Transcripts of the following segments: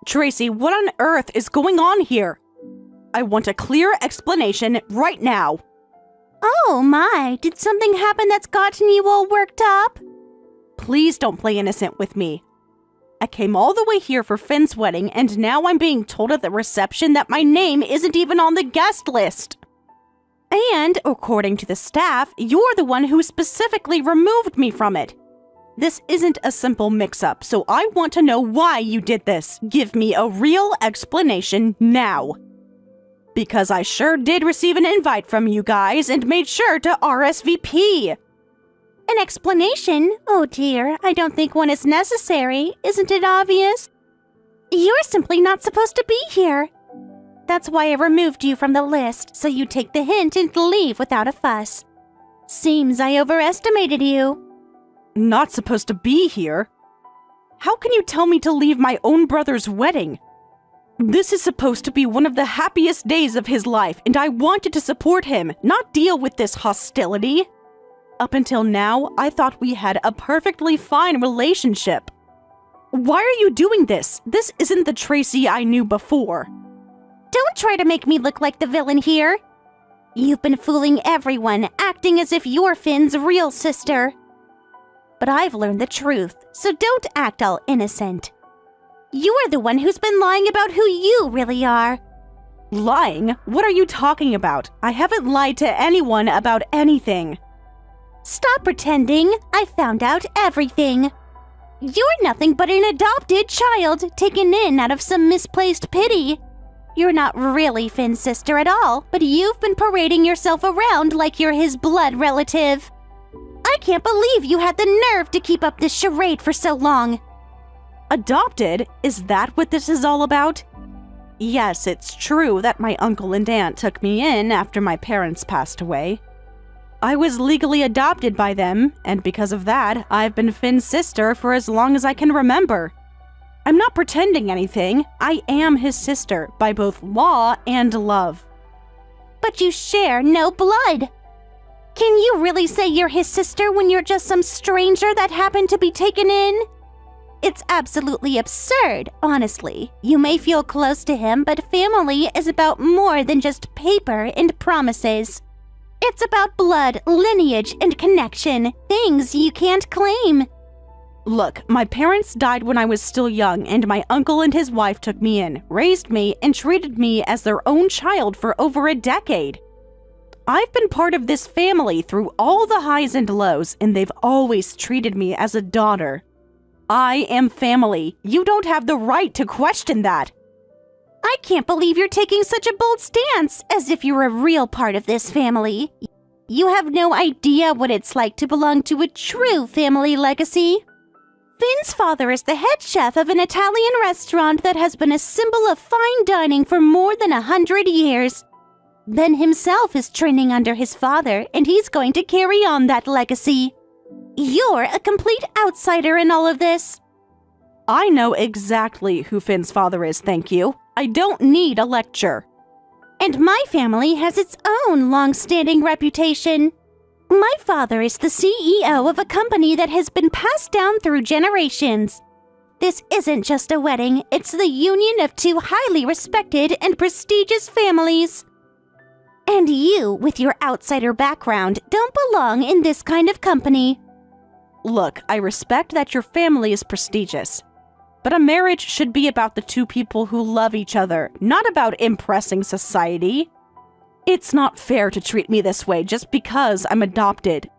Tracy, what on earth is going on here? I want a clear explanation right now. Oh my, did something happen that's gotten you all worked up? Please don't play innocent with me. I came all the way here for Finn's wedding, and now I'm being told at the reception that my name isn't even on the guest list. And, according to the staff, you're the one who specifically removed me from it. This isn't a simple mix-up, so I want to know why you did this. Give me a real explanation now. Because I sure did receive an invite from you guys and made sure to RSVP. An explanation? Oh dear, I don't think one is necessary. Isn't it obvious? You're simply not supposed to be here. That's why I removed you from the list, so you take the hint and leave without a fuss. Seems I overestimated you. Not supposed to be here? How can you tell me to leave my own brother's wedding? This is supposed to be one of the happiest days of his life, and I wanted to support him, not deal with this hostility. Up until now, I thought we had a perfectly fine relationship. Why are you doing this? This isn't the Tracy I knew before. Don't try to make me look like the villain here. You've been fooling everyone, acting as if you're Finn's real sister. But I've learned the truth, so don't act all innocent. You're the one who's been lying about who you really are. Lying? What are you talking about? I haven't lied to anyone about anything. Stop pretending. I found out everything. You're nothing but an adopted child taken in out of some misplaced pity. You're not really Finn's sister at all, but you've been parading yourself around like you're his blood relative. I can't believe you had the nerve to keep up this charade for so long. Adopted? Is that what this is all about? Yes, it's true that my uncle and aunt took me in after my parents passed away. I was legally adopted by them, and because of that, I've been Finn's sister for as long as I can remember. I'm not pretending anything. I am his sister by both law and love. But you share no blood. Can you really say you're his sister when you're just some stranger that happened to be taken in? It's absolutely absurd, honestly. You may feel close to him, but family is about more than just paper and promises. It's about blood, lineage, and connection, things you can't claim. Look, my parents died when I was still young, and my uncle and his wife took me in, raised me, and treated me as their own child for over a decade. I've been part of this family through all the highs and lows, and they've always treated me as a daughter. I am family. You don't have the right to question that. I can't believe you're taking such a bold stance, as if you're a real part of this family. You have no idea what it's like to belong to a true family legacy. Finn's father is the head chef of an Italian restaurant that has been a symbol of fine dining for more than 100 years. Ben himself is training under his father, and he's going to carry on that legacy. You're a complete outsider in all of this. I know exactly who Finn's father is, thank you. I don't need a lecture. And my family has its own long-standing reputation. My father is the CEO of a company that has been passed down through generations. This isn't just a wedding, it's the union of two highly respected and prestigious families. And you, with your outsider background, don't belong in this kind of company. Look, I respect that your family is prestigious. But a marriage should be about the two people who love each other, not about impressing society. It's not fair to treat me this way just because I'm adopted.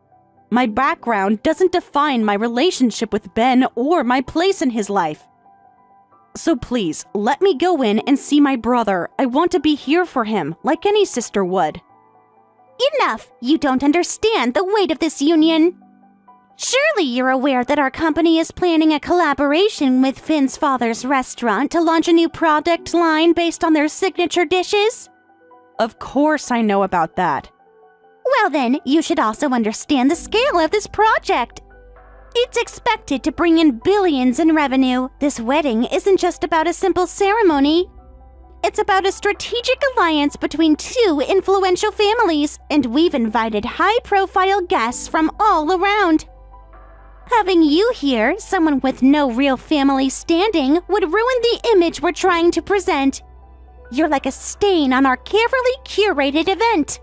My background doesn't define my relationship with Ben or my place in his life. So please, let me go in and see my brother. I want to be here for him, like any sister would. Enough! You don't understand the weight of this union. Surely you're aware that our company is planning a collaboration with Finn's father's restaurant to launch a new product line based on their signature dishes? Of course I know about that. Well then, you should also understand the scale of this project. It's expected to bring in billions in revenue. This wedding isn't just about a simple ceremony. It's about a strategic alliance between two influential families, and we've invited high-profile guests from all around. Having you here, someone with no real family standing, would ruin the image we're trying to present. You're like a stain on our carefully curated event.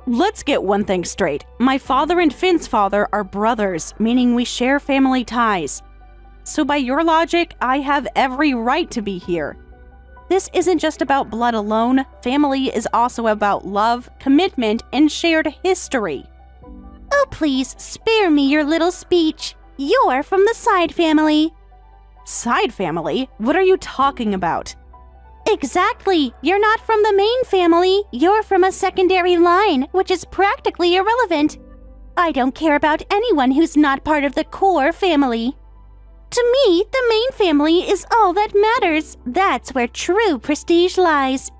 Let's get one thing straight. My father and Finn's father are brothers, meaning we share family ties. So by your logic, I have every right to be here. This isn't just about blood alone. Family is also about love, commitment, and shared history. Oh, please, spare me your little speech. You're from the side family. Side family? What are you talking about? Exactly. You're not from the main family. You're from a secondary line, which is practically irrelevant. I don't care about anyone who's not part of the core family. To me, the main family is all that matters. That's where true prestige lies.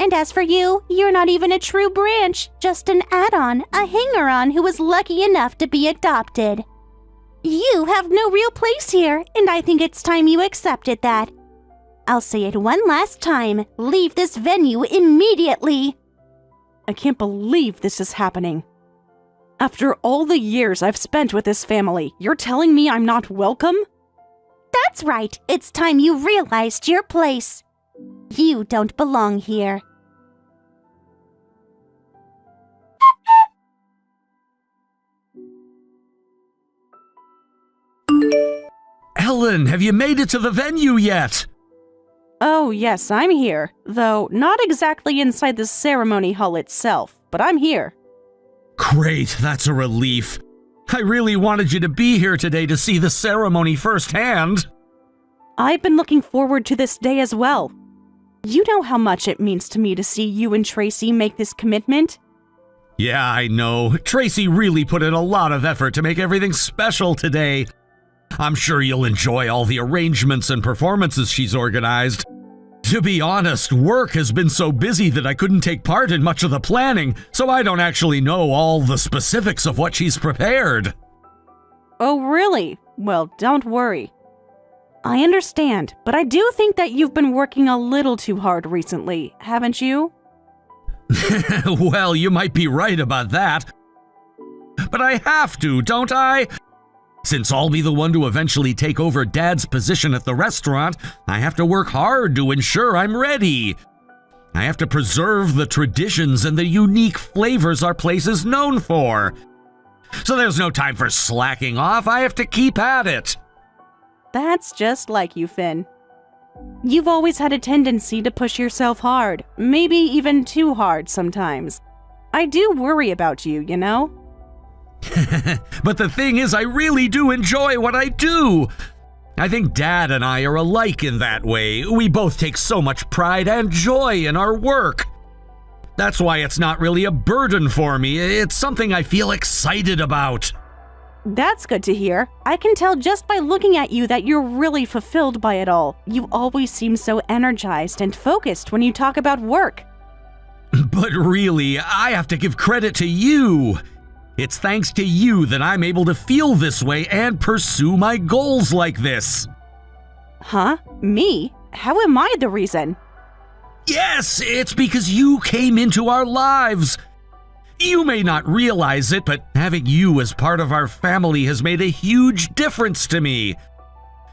And as for you, you're not even a true branch, just an add-on, a hanger-on who was lucky enough to be adopted. You have no real place here, and I think it's time you accepted that. I'll say it one last time. Leave this venue immediately. I can't believe this is happening. After all the years I've spent with this family, you're telling me I'm not welcome? That's right. It's time you realized your place. You don't belong here. Ellen, have you made it to the venue yet? Oh, yes, I'm here. Though not exactly inside the ceremony hall itself, but I'm here. Great, that's a relief. I really wanted you to be here today to see the ceremony firsthand. I've been looking forward to this day as well. You know how much it means to me to see you and Tracy make this commitment? Yeah, I know. Tracy really put in a lot of effort to make everything special today. I'm sure you'll enjoy all the arrangements and performances she's organized. To be honest, work has been so busy that I couldn't take part in much of the planning, so I don't actually know all the specifics of what she's prepared. Oh, really? Well, don't worry. I understand, but I do think that you've been working a little too hard recently, haven't you? Well, you might be right about that. But I have to, don't I? Since I'll be the one to eventually take over Dad's position at the restaurant, I have to work hard to ensure I'm ready. I have to preserve the traditions and the unique flavors our place is known for. So there's no time for slacking off. I have to keep at it. That's just like you, Finn. You've always had a tendency to push yourself hard, maybe even too hard sometimes. I do worry about you, you know? But the thing is, I really do enjoy what I do. I think Dad and I are alike in that way. We both take so much pride and joy in our work. That's why it's not really a burden for me. It's something I feel excited about. That's good to hear. I can tell just by looking at you that you're really fulfilled by it all. You always seem so energized and focused when you talk about work. But really, I have to give credit to you. It's thanks to you that I'm able to feel this way and pursue my goals like this. Huh? Me? How am I the reason? Yes, it's because you came into our lives. You may not realize it, but having you as part of our family has made a huge difference to me.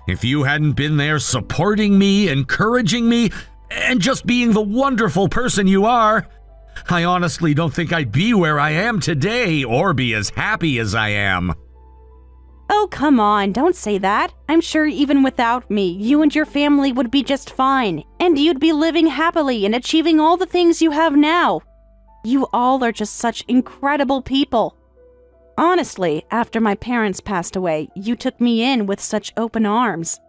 If you hadn't been there supporting me, encouraging me, and just being the wonderful person you are, I honestly don't think I'd be where I am today or be as happy as I am. Oh, come on, don't say that. I'm sure even without me, you and your family would be just fine, and you'd be living happily and achieving all the things you have now. You all are just such incredible people. Honestly, after my parents passed away, you took me in with such open arms.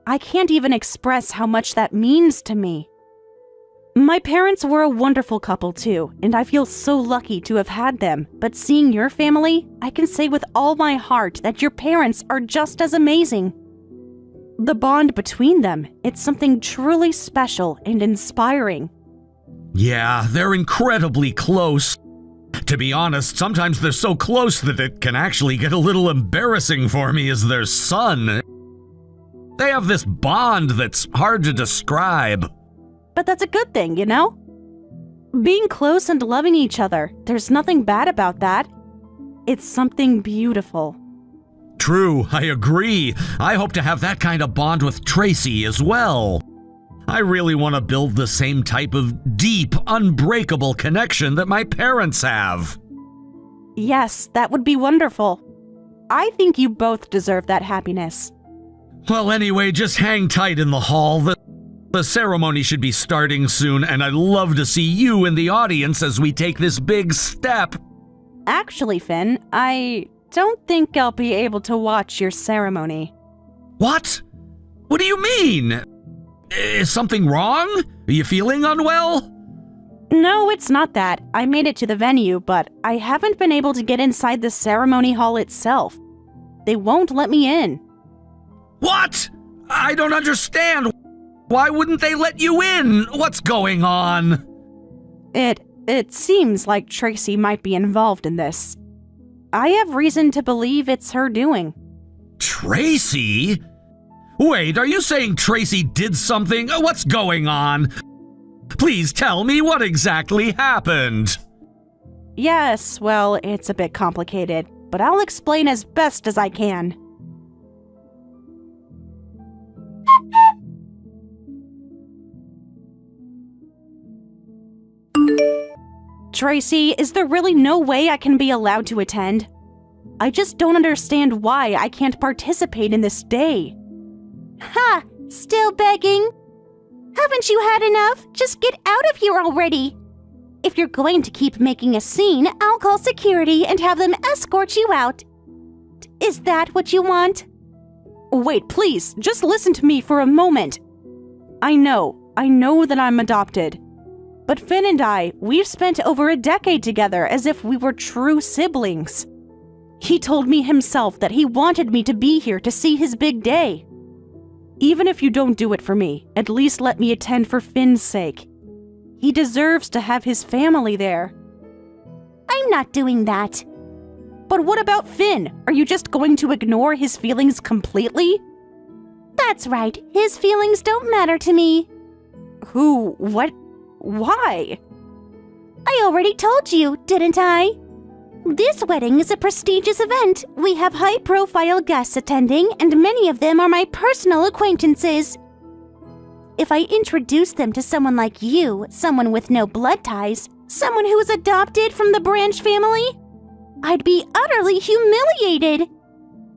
I can't even express how much that means to me. My parents were a wonderful couple too, and I feel so lucky to have had them. But seeing your family, I can say with all my heart that your parents are just as amazing. The bond between them, it's something truly special and inspiring. Yeah, they're incredibly close. To be honest, sometimes they're so close that it can actually get a little embarrassing for me as their son. They have this bond that's hard to describe. But that's a good thing, you know? Being close and loving each other, there's nothing bad about that. It's something beautiful. True, I agree. I hope to have that kind of bond with Tracy as well. I really want to build the same type of deep, unbreakable connection that my parents have. Yes, that would be wonderful. I think you both deserve that happiness. Well, anyway, just hang tight in the hall. The ceremony should be starting soon, and I'd love to see you in the audience as we take this big step. Actually, Finn, I don't think I'll be able to watch your ceremony. What? What do you mean? Is something wrong? Are you feeling unwell? No, it's not that. I made it to the venue, but I haven't been able to get inside the ceremony hall itself. They won't let me in. What? I don't understand. Why wouldn't they let you in? What's going on? It seems like Tracy might be involved in this. I have reason to believe it's her doing. Tracy? Wait, are you saying Tracy did something? What's going on? Please tell me what exactly happened. Yes, well, it's a bit complicated, but I'll explain as best as I can. Tracy, is there really no way I can be allowed to attend? I just don't understand why I can't participate in this day. Ha! Still begging? Haven't you had enough? Just get out of here already. If you're going to keep making a scene, I'll call security and have them escort you out. Is that what you want? Wait, please, just listen to me for a moment. I know that I'm adopted. But Finn and we've spent over a decade together as if we were true siblings. He told me himself that he wanted me to be here to see his big day. Even if you don't do it for me, at least let me attend for Finn's sake. He deserves to have his family there. I'm not doing that. But what about Finn? Are you just going to ignore his feelings completely? That's right. His feelings don't matter to me. Who? What? Why? I already told you, didn't I? This wedding is a prestigious event. We have high-profile guests attending, and many of them are my personal acquaintances. If I introduce them to someone like you, someone with no blood ties, someone who is adopted from the Branch family, I'd be utterly humiliated.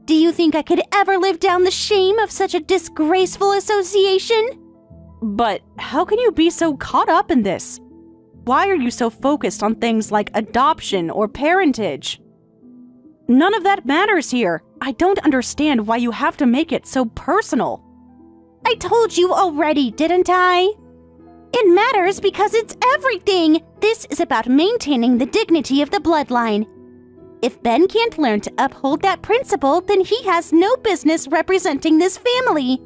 Do you think I could ever live down the shame of such a disgraceful association? But how can you be so caught up in this? Why are you so focused on things like adoption or parentage? None of that matters here. I don't understand why you have to make it so personal. I told you already, didn't I? It matters because it's everything. This is about maintaining the dignity of the bloodline. If Ben can't learn to uphold that principle, then he has no business representing this family.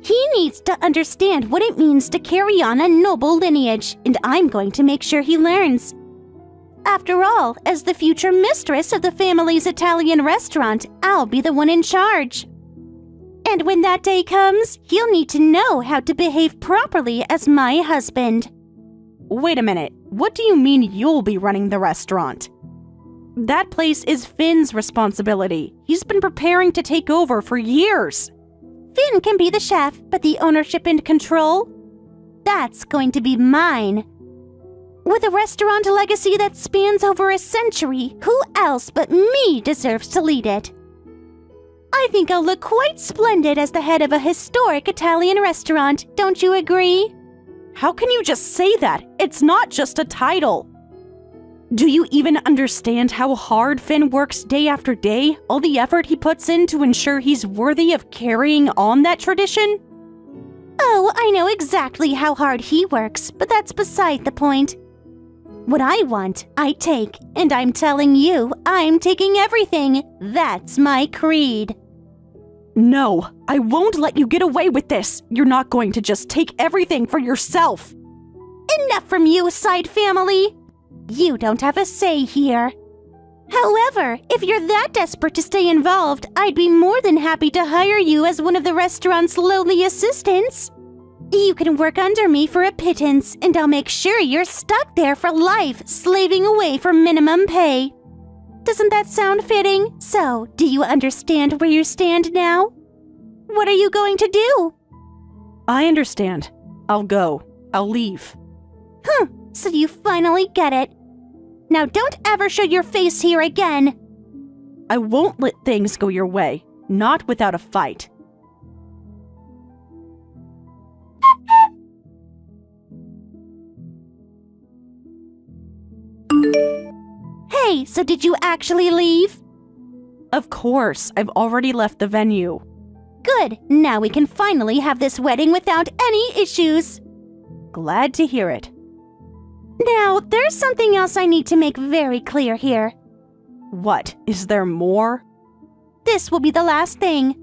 He needs to understand what it means to carry on a noble lineage, and I'm going to make sure he learns. After all, as the future mistress of the family's Italian restaurant, I'll be the one in charge. And when that day comes, he'll need to know how to behave properly as my husband. Wait a minute, what do you mean you'll be running the restaurant? That place is Finn's responsibility. He's been preparing to take over for years. Finn can be the chef, but the ownership and control? That's going to be mine. With a restaurant legacy that spans over a century, who else but me deserves to lead it? I think I'll look quite splendid as the head of a historic Italian restaurant, don't you agree? How can you just say that? It's not just a title. Do you even understand how hard Finn works day after day? All the effort he puts in to ensure he's worthy of carrying on that tradition? Oh, I know exactly how hard he works, but that's beside the point. What I want, I take, and I'm telling you, I'm taking everything. That's my creed. No, I won't let you get away with this. You're not going to just take everything for yourself. Enough from you, side family. You don't have a say here. However, if you're that desperate to stay involved, I'd be more than happy to hire you as one of the restaurant's lowly assistants. You can work under me for a pittance, and I'll make sure you're stuck there for life, slaving away for minimum pay. Doesn't that sound fitting? So, do you understand where you stand now? What are you going to do? I understand. I'll go. I'll leave. So you finally get it. Now don't ever show your face here again. I won't let things go your way. Not without a fight. Hey, so did you actually leave? Of course, I've already left the venue. Good. Now we can finally have this wedding without any issues. Glad to hear it. Now, there's something else I need to make very clear here. What? Is there more? This will be the last thing.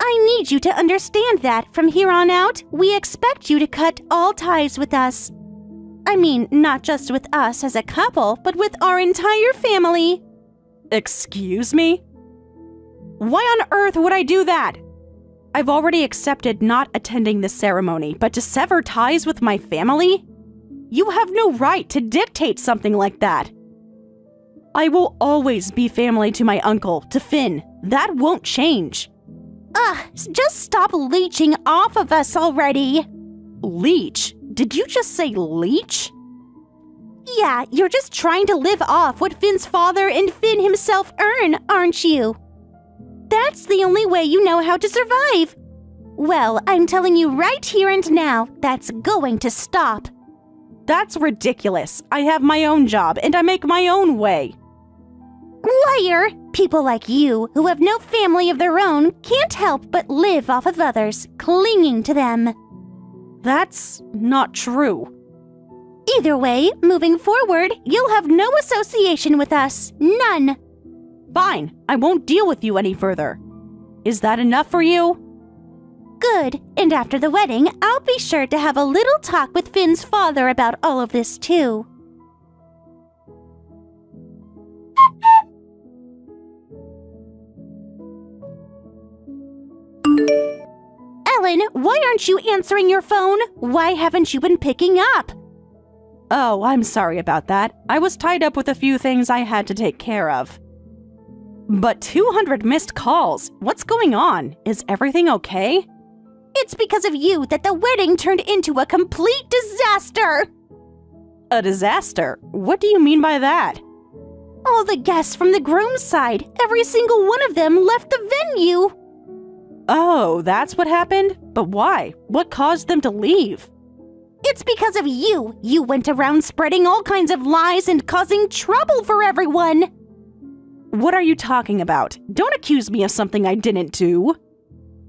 I need you to understand that from here on out, we expect you to cut all ties with us. I mean, not just with us as a couple, but with our entire family. Excuse me? Why on earth would I do that? I've already accepted not attending the ceremony, but to sever ties with my family? You have no right to dictate something like that. I will always be family to my uncle, to Finn. That won't change. Just stop leeching off of us already. Leech? Did you just say leech? Yeah, you're just trying to live off what Finn's father and Finn himself earn, aren't you? That's the only way you know how to survive. Well, I'm telling you right here and now, that's going to stop. That's ridiculous. I have my own job and I make my own way. Liar! People like you, who have no family of their own, can't help but live off of others, clinging to them. That's not true. Either way, moving forward, you'll have no association with us. None. Fine, I won't deal with you any further. Is that enough for you? Good. And after the wedding, I'll be sure to have a little talk with Finn's father about all of this too. Ellen, why aren't you answering your phone? Why haven't you been picking up? Oh, I'm sorry about that. I was tied up with a few things I had to take care of. But 200 missed calls. What's going on? Is everything okay? It's because of you that the wedding turned into a complete disaster! A disaster? What do you mean by that? All the guests from the groom's side, every single one of them left the venue. Oh, that's what happened? But why? What caused them to leave? It's because of you. You went around spreading all kinds of lies and causing trouble for everyone. What are you talking about? Don't accuse me of something I didn't do.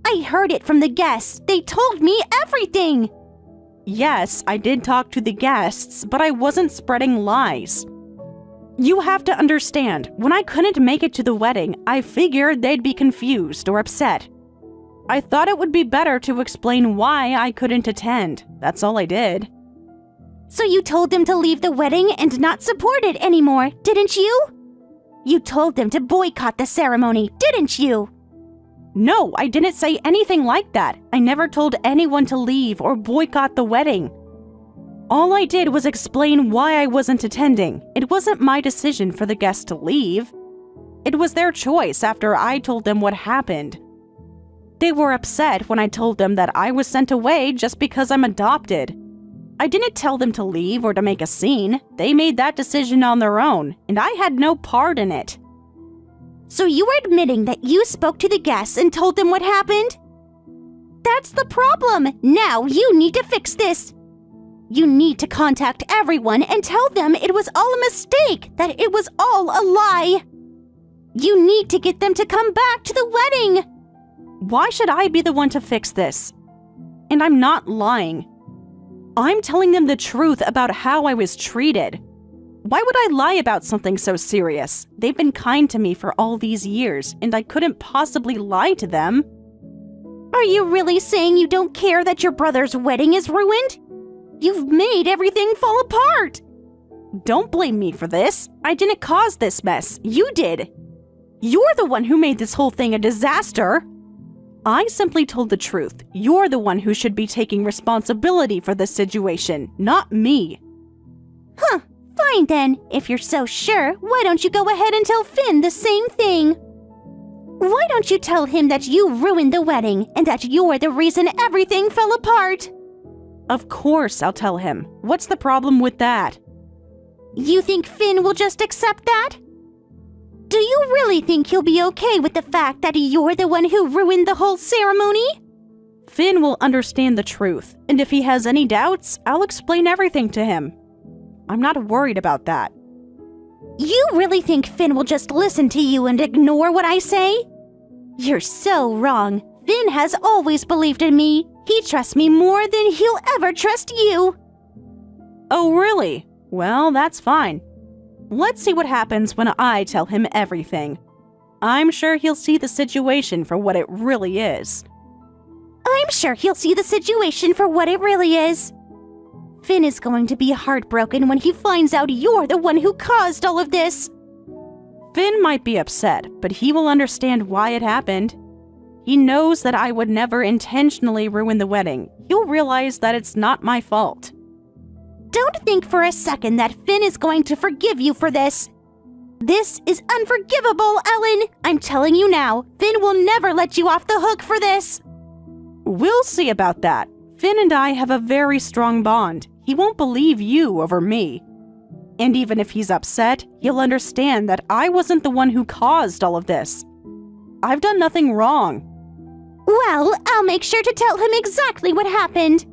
I heard it from the guests. They told me everything. Yes, I did talk to the guests, but I wasn't spreading lies. You have to understand, when I couldn't make it to the wedding, I figured they'd be confused or upset. I thought it would be better to explain why I couldn't attend. That's all I did. So you told them to leave the wedding and not support it anymore, didn't you? You told them to boycott the ceremony, didn't you? No, I didn't say anything like that. I never told anyone to leave or boycott the wedding. All I did was explain why I wasn't attending. It wasn't my decision for the guests to leave. It was their choice after I told them what happened. They were upset when I told them that I was sent away just because I'm adopted. I didn't tell them to leave or to make a scene. They made that decision on their own, and I had no part in it. So you are admitting that you spoke to the guests and told them what happened? That's the problem. Now you need to fix this. You need to contact everyone and tell them it was all a mistake, that it was all a lie. You need to get them to come back to the wedding. Why should I be the one to fix this? And I'm not lying. I'm telling them the truth about how I was treated. Why would I lie about something so serious? They've been kind to me for all these years, and I couldn't possibly lie to them. Are you really saying you don't care that your brother's wedding is ruined? You've made everything fall apart. Don't blame me for this. I didn't cause this mess. You did. You're the one who made this whole thing a disaster. I simply told the truth. You're the one who should be taking responsibility for this situation, not me. Fine then, if you're so sure, why don't you go ahead and tell Finn the same thing? Why don't you tell him that you ruined the wedding and that you're the reason everything fell apart? Of course I'll tell him. What's the problem with that? You think Finn will just accept that? Do you really think he'll be okay with the fact that you're the one who ruined the whole ceremony? Finn will understand the truth, and if he has any doubts, I'll explain everything to him. I'm not worried about that. You really think Finn will just listen to you and ignore what I say? You're so wrong. Finn has always believed in me. He trusts me more than he'll ever trust you. Oh, really? Well, that's fine. Let's see what happens when I tell him everything. I'm sure he'll see the situation for what it really is. I'm sure he'll see the situation for what it really is. Finn is going to be heartbroken when he finds out you're the one who caused all of this. Finn might be upset, but he will understand why it happened. He knows that I would never intentionally ruin the wedding. He'll realize that it's not my fault. Don't think for a second that Finn is going to forgive you for this. This is unforgivable, Ellen. I'm telling you now, Finn will never let you off the hook for this. We'll see about that. Finn and I have a very strong bond. He won't believe you over me. And even if he's upset, he'll understand that I wasn't the one who caused all of this. I've done nothing wrong. Well, I'll make sure to tell him exactly what happened.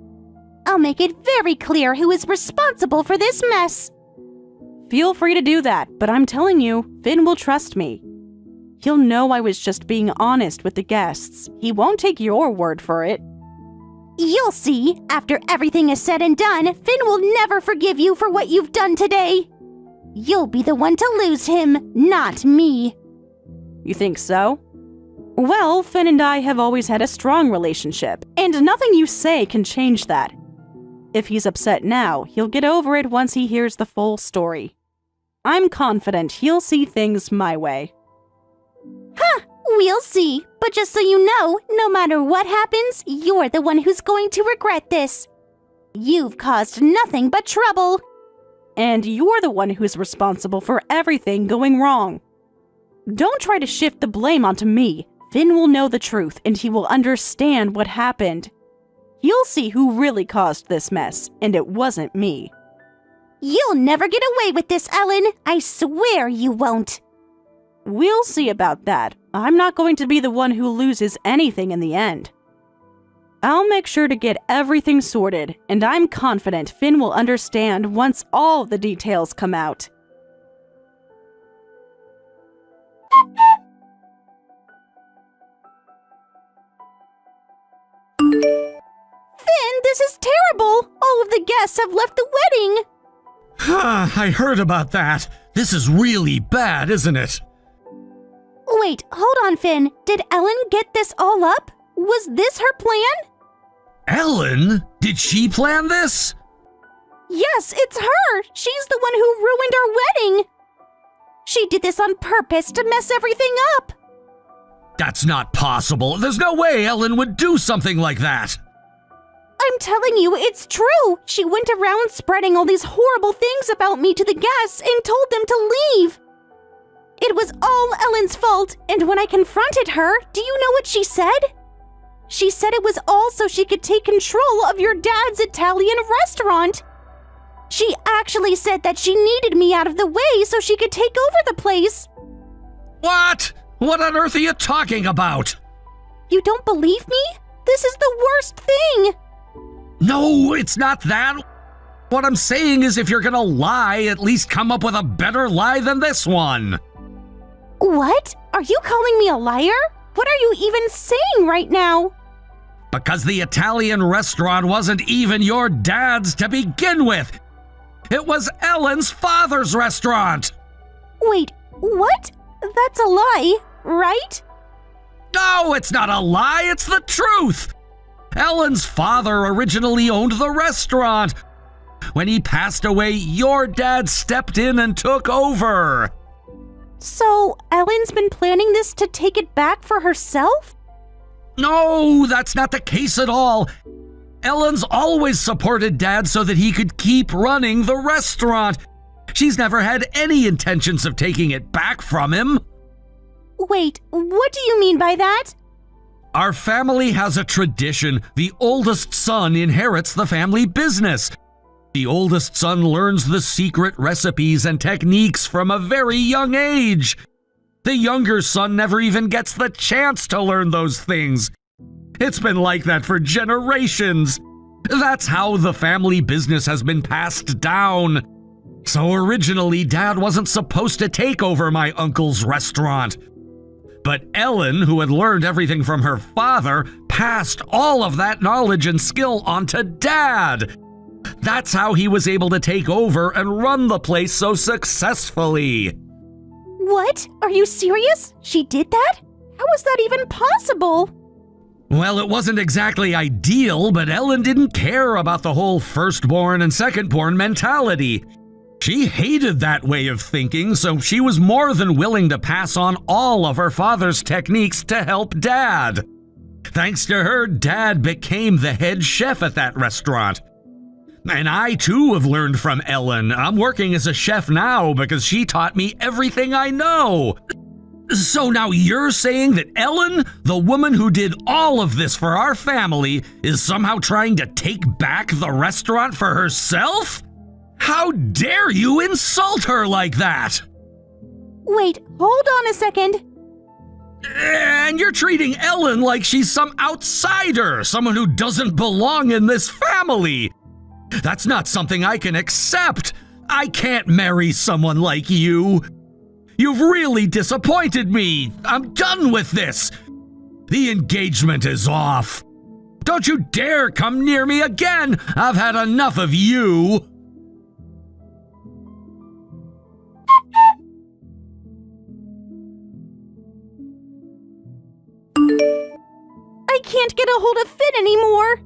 I'll make it very clear who is responsible for this mess. Feel free to do that, but I'm telling you, Finn will trust me. He'll know I was just being honest with the guests. He won't take your word for it. You'll see. After everything is said and done, Finn will never forgive you for what you've done today. You'll be the one to lose him, not me. You think so? Well, Finn and I have always had a strong relationship, and nothing you say can change that. If he's upset now, he'll get over it once he hears the full story. I'm confident he'll see things my way. Huh, we'll see. But just so you know, no matter what happens, you're the one who's going to regret this. You've caused nothing but trouble. And you're the one who's responsible for everything going wrong. Don't try to shift the blame onto me. Finn will know the truth and he will understand what happened. He'll see who really caused this mess, and it wasn't me. You'll never get away with this, Ellen. I swear you won't. We'll see about that. I'm not going to be the one who loses anything in the end. I'll make sure to get everything sorted, and I'm confident Finn will understand once all the details come out. Finn, this is terrible! All of the guests have left the wedding! I heard about that. This is really bad, isn't it? Wait, hold on, Finn. Did Ellen get this all up? Was this her plan? Ellen? Did she plan this? Yes, it's her! She's the one who ruined our wedding! She did this on purpose to mess everything up! That's not possible. There's no way Ellen would do something like that. I'm telling you, it's true! She went around spreading all these horrible things about me to the guests and told them to leave! It was all Ellen's fault, and when I confronted her, do you know what she said? She said it was all so she could take control of your dad's Italian restaurant. She actually said that she needed me out of the way so she could take over the place. What? What on earth are you talking about? You don't believe me? This is the worst thing. No, it's not that. What I'm saying is if you're gonna lie, at least come up with a better lie than this one. What? Are you calling me a liar? What are you even saying right now? Because the Italian restaurant wasn't even your dad's to begin with. It was Ellen's father's restaurant. Wait, what? That's a lie, right? No, it's not a lie, it's the truth. Ellen's father originally owned the restaurant. When he passed away, your dad stepped in and took over. So, Ellen's been planning this to take it back for herself? No, that's not the case at all. Ellen's always supported Dad so that he could keep running the restaurant. She's never had any intentions of taking it back from him. Wait, what do you mean by that? Our family has a tradition. The oldest son inherits the family business. The oldest son learns the secret recipes and techniques from a very young age. The younger son never even gets the chance to learn those things. It's been like that for generations. That's how the family business has been passed down. So originally, Dad wasn't supposed to take over my uncle's restaurant. But Ellen, who had learned everything from her father, passed all of that knowledge and skill onto Dad. That's how he was able to take over and run the place so successfully. What? Are you serious? She did that? How was that even possible? Well, it wasn't exactly ideal, but Ellen didn't care about the whole firstborn and secondborn mentality. She hated that way of thinking, so she was more than willing to pass on all of her father's techniques to help Dad. Thanks to her, Dad became the head chef at that restaurant. And I too have learned from Ellen. I'm working as a chef now because she taught me everything I know. So now you're saying that Ellen, the woman who did all of this for our family, is somehow trying to take back the restaurant for herself? How dare you insult her like that? Wait, hold on a second. And you're treating Ellen like she's some outsider, someone who doesn't belong in this family. That's not something I can accept. I can't marry someone like you. You've really disappointed me. I'm done with this. The engagement is off. Don't you dare come near me again. I've had enough of you. I can't get a hold of Finn anymore.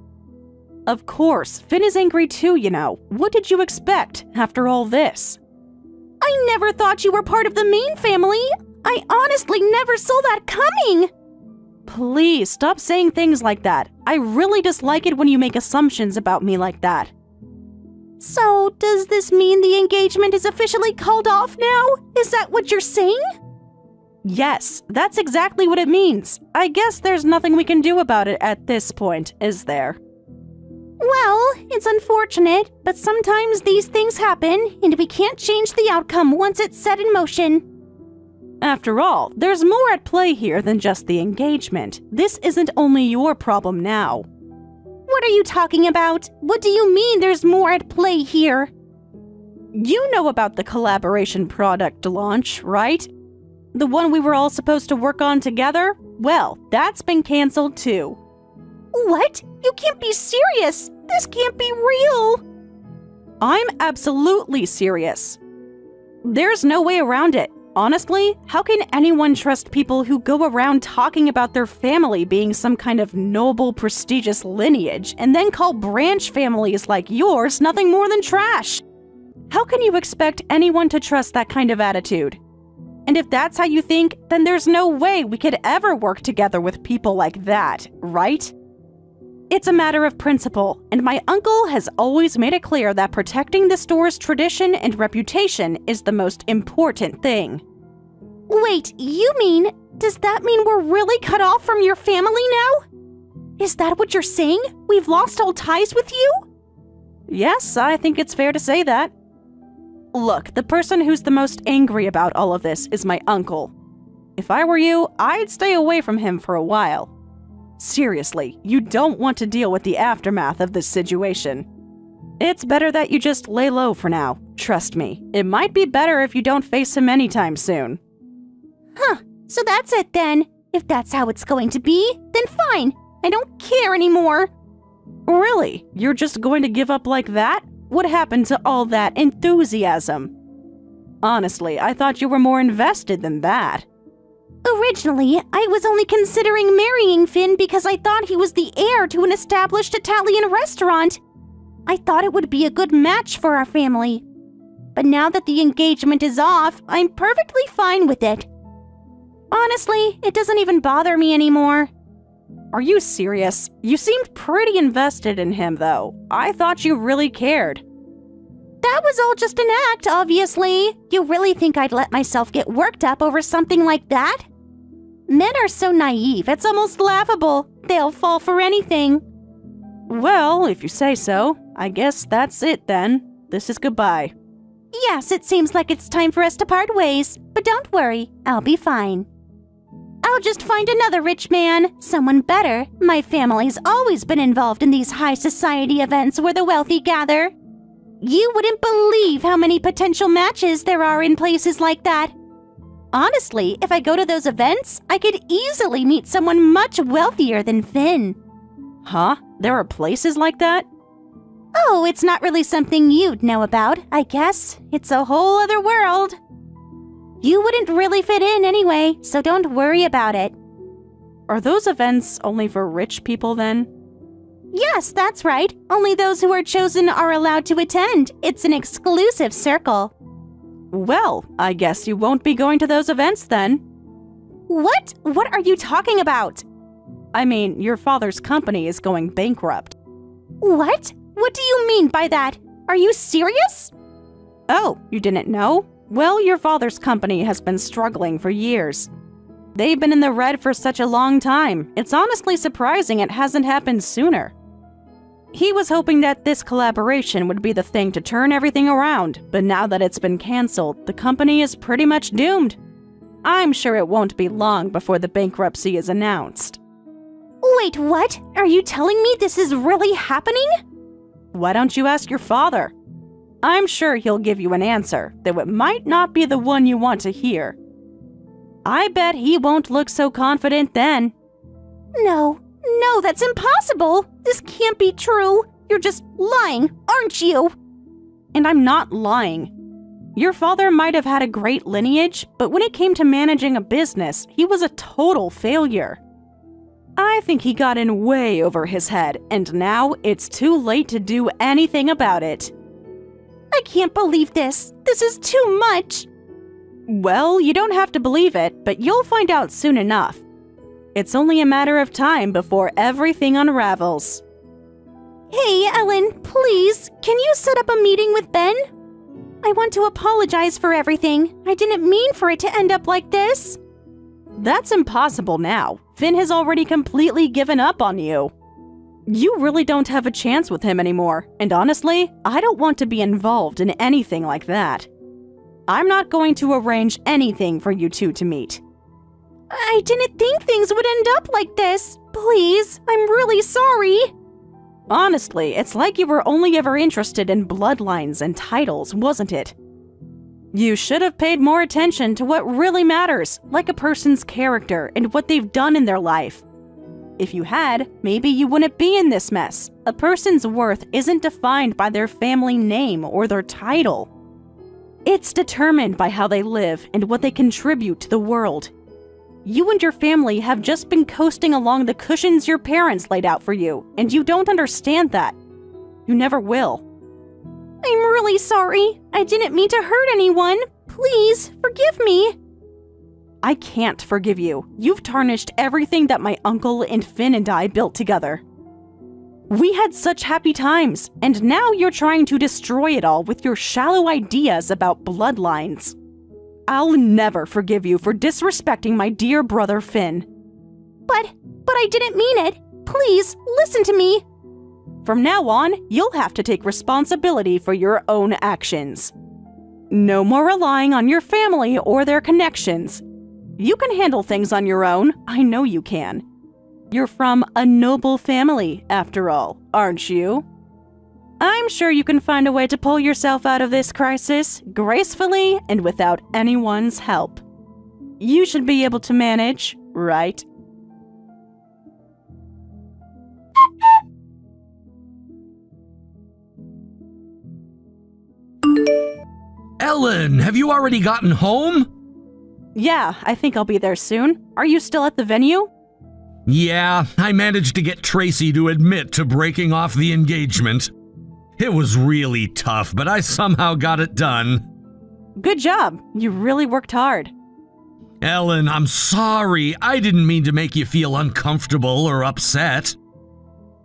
Of course, Finn is angry too, you know. What did you expect after all this? I never thought you were part of the main family. I honestly never saw that coming. Please stop saying things like that. I really dislike it when you make assumptions about me like that. So, does this mean the engagement is officially called off now? Is that what you're saying? Yes, that's exactly what it means. I guess there's nothing we can do about it at this point, is there? Well, it's unfortunate, but sometimes these things happen, and we can't change the outcome once it's set in motion. After all, there's more at play here than just the engagement. This isn't only your problem now. What are you talking about? What do you mean there's more at play here? You know about the collaboration product launch, right? The one we were all supposed to work on together? Well, that's been canceled too. What? You can't be serious! This can't be real! I'm absolutely serious. There's no way around it. Honestly, how can anyone trust people who go around talking about their family being some kind of noble, prestigious lineage and then call branch families like yours nothing more than trash? How can you expect anyone to trust that kind of attitude? And if that's how you think, then there's no way we could ever work together with people like that, right? It's a matter of principle, and my uncle has always made it clear that protecting the store's tradition and reputation is the most important thing. Wait, does that mean we're really cut off from your family now? Is that what you're saying? We've lost all ties with you? Yes, I think it's fair to say that. Look, the person who's the most angry about all of this is my uncle. If I were you, I'd stay away from him for a while. Seriously, you don't want to deal with the aftermath of this situation. It's better that you just lay low for now. Trust me, it might be better if you don't face him anytime soon. Huh, so that's it then. If that's how it's going to be, then fine. I don't care anymore. Really? You're just going to give up like that? What happened to all that enthusiasm? Honestly, I thought you were more invested than that. Originally, I was only considering marrying Finn because I thought he was the heir to an established Italian restaurant. I thought it would be a good match for our family. But now that the engagement is off, I'm perfectly fine with it. Honestly, it doesn't even bother me anymore. Are you serious? You seemed pretty invested in him, though. I thought you really cared. That was all just an act, obviously. You really think I'd let myself get worked up over something like that? Men are so naive, it's almost laughable. They'll fall for anything. Well, if you say so, I guess that's it then. This is goodbye. Yes, it seems like it's time for us to part ways. But don't worry, I'll be fine. I'll just find another rich man, someone better. My family's always been involved in these high society events where the wealthy gather. You wouldn't believe how many potential matches there are in places like that. Honestly, if I go to those events, I could easily meet someone much wealthier than Finn. Huh? There are places like that? Oh, it's not really something you'd know about, I guess. It's a whole other world. You wouldn't really fit in anyway, so don't worry about it. Are those events only for rich people then? Yes, that's right. Only those who are chosen are allowed to attend. It's an exclusive circle. Well, I guess you won't be going to those events then. What? What are you talking about? I mean, your father's company is going bankrupt. What? What do you mean by that? Are you serious? Oh, you didn't know? Well, your father's company has been struggling for years. They've been in the red for such a long time. It's honestly surprising it hasn't happened sooner. He was hoping that this collaboration would be the thing to turn everything around, but now that it's been canceled, the company is pretty much doomed. I'm sure it won't be long before the bankruptcy is announced. Wait, what? Are you telling me this is really happening? Why don't you ask your father? I'm sure he'll give you an answer, though it might not be the one you want to hear. I bet he won't look so confident then. No, that's impossible. This can't be true. You're just lying, aren't you? And I'm not lying. Your father might have had a great lineage, but when it came to managing a business, he was a total failure. I think he got in way over his head, and now it's too late to do anything about it. I can't believe this. This is too much. Well, you don't have to believe it, but you'll find out soon enough. It's only a matter of time before everything unravels. Hey, Ellen, please, can you set up a meeting with Ben? I want to apologize for everything. I didn't mean for it to end up like this. That's impossible now. Finn has already completely given up on you. You really don't have a chance with him anymore, and honestly, I don't want to be involved in anything like that. I'm not going to arrange anything for you two to meet. I didn't think things would end up like this. Please, I'm really sorry. Honestly, it's like you were only ever interested in bloodlines and titles, wasn't it? You should have paid more attention to what really matters, like a person's character and what they've done in their life. If you had, maybe you wouldn't be in this mess. A person's worth isn't defined by their family name or their title. It's determined by how they live and what they contribute to the world. You and your family have just been coasting along the cushions your parents laid out for you, and you don't understand that. You never will. I'm really sorry. I didn't mean to hurt anyone. Please, forgive me. I can't forgive you. You've tarnished everything that my uncle and Finn and I built together. We had such happy times, and now you're trying to destroy it all with your shallow ideas about bloodlines. I'll never forgive you for disrespecting my dear brother Finn. But I didn't mean it. Please, listen to me. From now on, you'll have to take responsibility for your own actions. No more relying on your family or their connections. You can handle things on your own. I know you can. You're from a noble family, after all, aren't you? I'm sure you can find a way to pull yourself out of this crisis gracefully and without anyone's help. You should be able to manage, right? Ellen, have you already gotten home? Yeah, I think I'll be there soon. Are you still at the venue? Yeah, I managed to get Tracy to admit to breaking off the engagement. It was really tough, but I somehow got it done. Good job. You really worked hard. Ellen, I'm sorry. I didn't mean to make you feel uncomfortable or upset.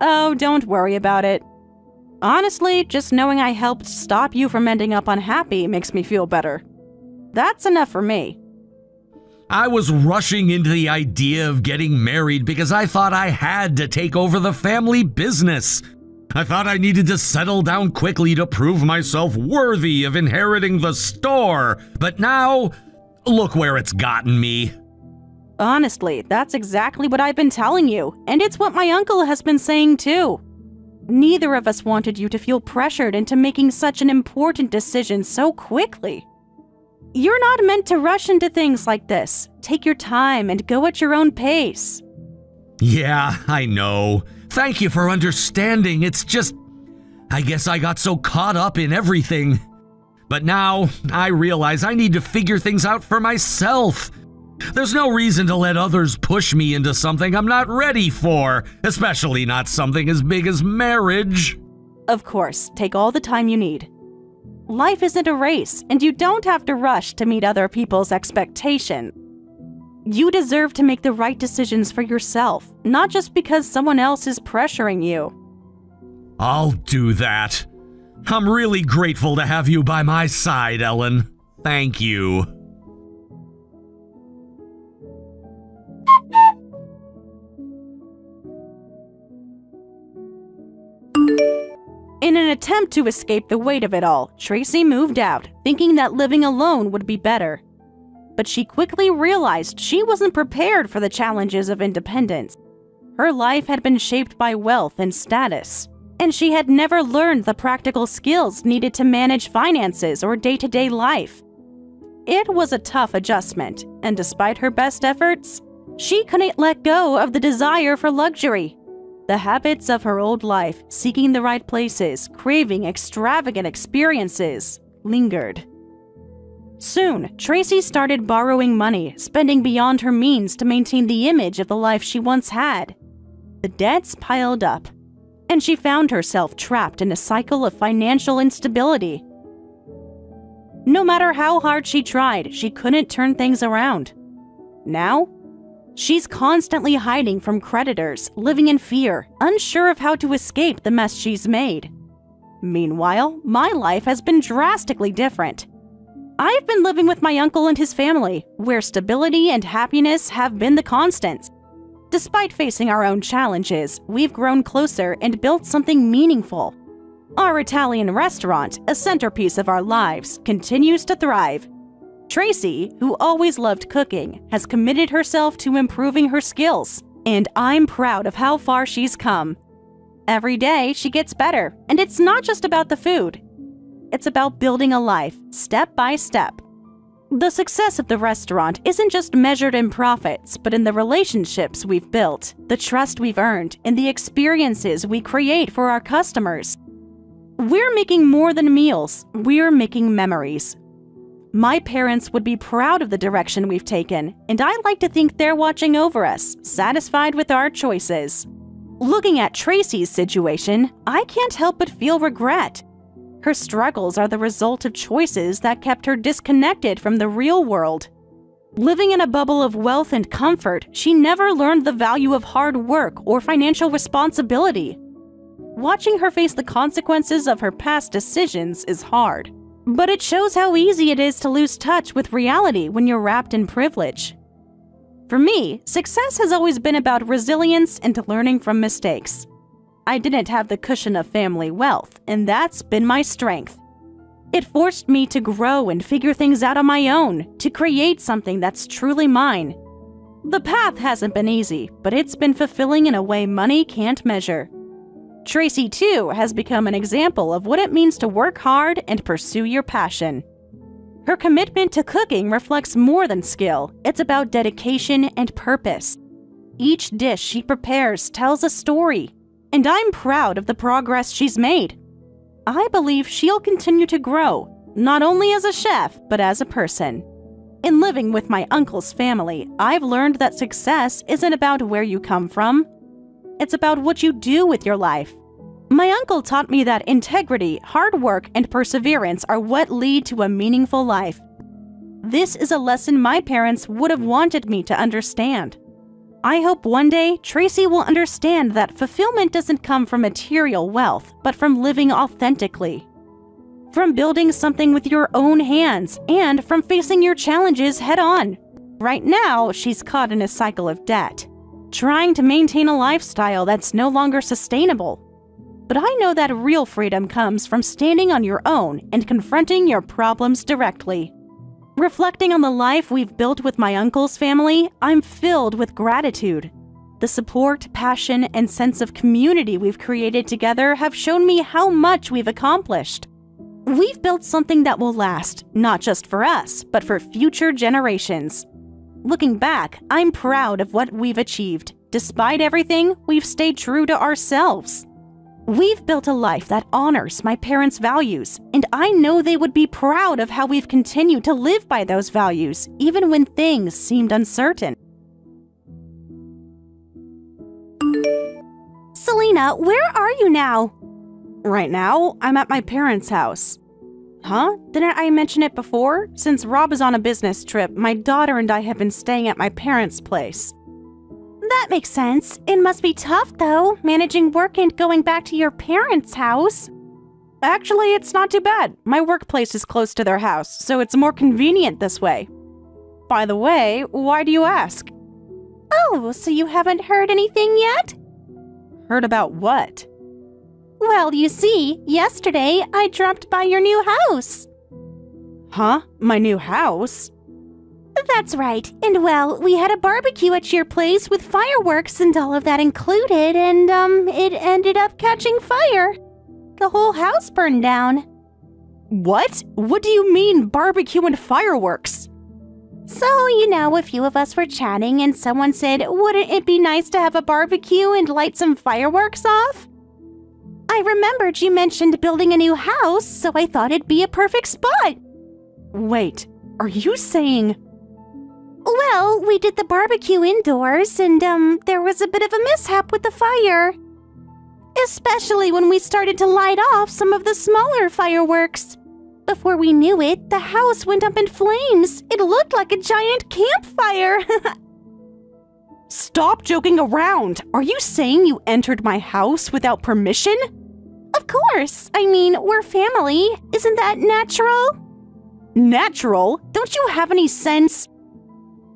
Oh, don't worry about it. Honestly, just knowing I helped stop you from ending up unhappy makes me feel better. That's enough for me. I was rushing into the idea of getting married because I thought I had to take over the family business. I thought I needed to settle down quickly to prove myself worthy of inheriting the store. But now, look where it's gotten me. Honestly, that's exactly what I've been telling you, and it's what my uncle has been saying too. Neither of us wanted you to feel pressured into making such an important decision so quickly. You're not meant to rush into things like this. Take your time and go at your own pace. Yeah, I know. Thank you for understanding. It's just, I guess I got so caught up in everything. But now, I realize I need to figure things out for myself. There's no reason to let others push me into something I'm not ready for, especially not something as big as marriage. Of course, take all the time you need. Life isn't a race, and you don't have to rush to meet other people's expectations. You deserve to make the right decisions for yourself, not just because someone else is pressuring you. I'll do that. I'm really grateful to have you by my side, Ellen. Thank you. In an attempt to escape the weight of it all, Tracy moved out, thinking that living alone would be better. But she quickly realized she wasn't prepared for the challenges of independence. Her life had been shaped by wealth and status, and she had never learned the practical skills needed to manage finances or day-to-day life. It was a tough adjustment, and despite her best efforts, she couldn't let go of the desire for luxury. The habits of her old life, seeking the right places, craving extravagant experiences, lingered. Soon, Tracy started borrowing money, spending beyond her means to maintain the image of the life she once had. The debts piled up, and she found herself trapped in a cycle of financial instability. No matter how hard she tried, she couldn't turn things around. Now, she's constantly hiding from creditors, living in fear, unsure of how to escape the mess she's made. Meanwhile, my life has been drastically different. I've been living with my uncle and his family, where stability and happiness have been the constants. Despite facing our own challenges, we've grown closer and built something meaningful. Our Italian restaurant, a centerpiece of our lives, continues to thrive. Tracy, who always loved cooking, has committed herself to improving her skills, and I'm proud of how far she's come. Every day, she gets better, and it's not just about the food. It's about building a life, step by step. The success of the restaurant isn't just measured in profits, but in the relationships we've built, the trust we've earned, and the experiences we create for our customers. We're making more than meals, we're making memories. My parents would be proud of the direction we've taken, and I like to think they're watching over us, satisfied with our choices. Looking at Tracy's situation, I can't help but feel regret. Her struggles are the result of choices that kept her disconnected from the real world. Living in a bubble of wealth and comfort, she never learned the value of hard work or financial responsibility. Watching her face the consequences of her past decisions is hard, but it shows how easy it is to lose touch with reality when you're wrapped in privilege. For me, success has always been about resilience and learning from mistakes. I didn't have the cushion of family wealth, and that's been my strength. It forced me to grow and figure things out on my own, to create something that's truly mine. The path hasn't been easy, but it's been fulfilling in a way money can't measure. Tracy, too, has become an example of what it means to work hard and pursue your passion. Her commitment to cooking reflects more than skill. It's about dedication and purpose. Each dish she prepares tells a story, and I'm proud of the progress she's made. I believe she'll continue to grow, not only as a chef, but as a person. In living with my uncle's family, I've learned that success isn't about where you come from. It's about what you do with your life. My uncle taught me that integrity, hard work, and perseverance are what lead to a meaningful life. This is a lesson my parents would have wanted me to understand. I hope one day Tracy will understand that fulfillment doesn't come from material wealth, but from living authentically. From building something with your own hands, and from facing your challenges head on. Right now, she's caught in a cycle of debt, trying to maintain a lifestyle that's no longer sustainable. But I know that real freedom comes from standing on your own and confronting your problems directly. Reflecting on the life we've built with my uncle's family, I'm filled with gratitude. The support, passion, and sense of community we've created together have shown me how much we've accomplished. We've built something that will last, not just for us, but for future generations. Looking back, I'm proud of what we've achieved. Despite everything, we've stayed true to ourselves. We've built a life that honors my parents' values, and I know they would be proud of how we've continued to live by those values, even when things seemed uncertain. Selena, where are you now? Right now, I'm at my parents' house. Huh? Didn't I mention it before? Since Rob is on a business trip, my daughter and I have been staying at my parents' place. That makes sense. It must be tough, though, managing work and going back to your parents' house. Actually, it's not too bad. My workplace is close to their house, so it's more convenient this way. By the way, why do you ask? Oh, so you haven't heard anything yet? Heard about what? Well, you see, yesterday I dropped by your new house. Huh? My new house? That's right. And well, we had a barbecue at your place with fireworks and all of that included, and it ended up catching fire. The whole house burned down. What? What do you mean, barbecue and fireworks? So, a few of us were chatting and someone said, wouldn't it be nice to have a barbecue and light some fireworks off? I remembered you mentioned building a new house, so I thought it'd be a perfect spot. Wait, are you saying... Well, we did the barbecue indoors, and there was a bit of a mishap with the fire. Especially when we started to light off some of the smaller fireworks. Before we knew it, the house went up in flames. It looked like a giant campfire. Stop joking around! Are you saying you entered my house without permission? Of course! I mean, we're family. Isn't that natural? Natural? Don't you have any sense?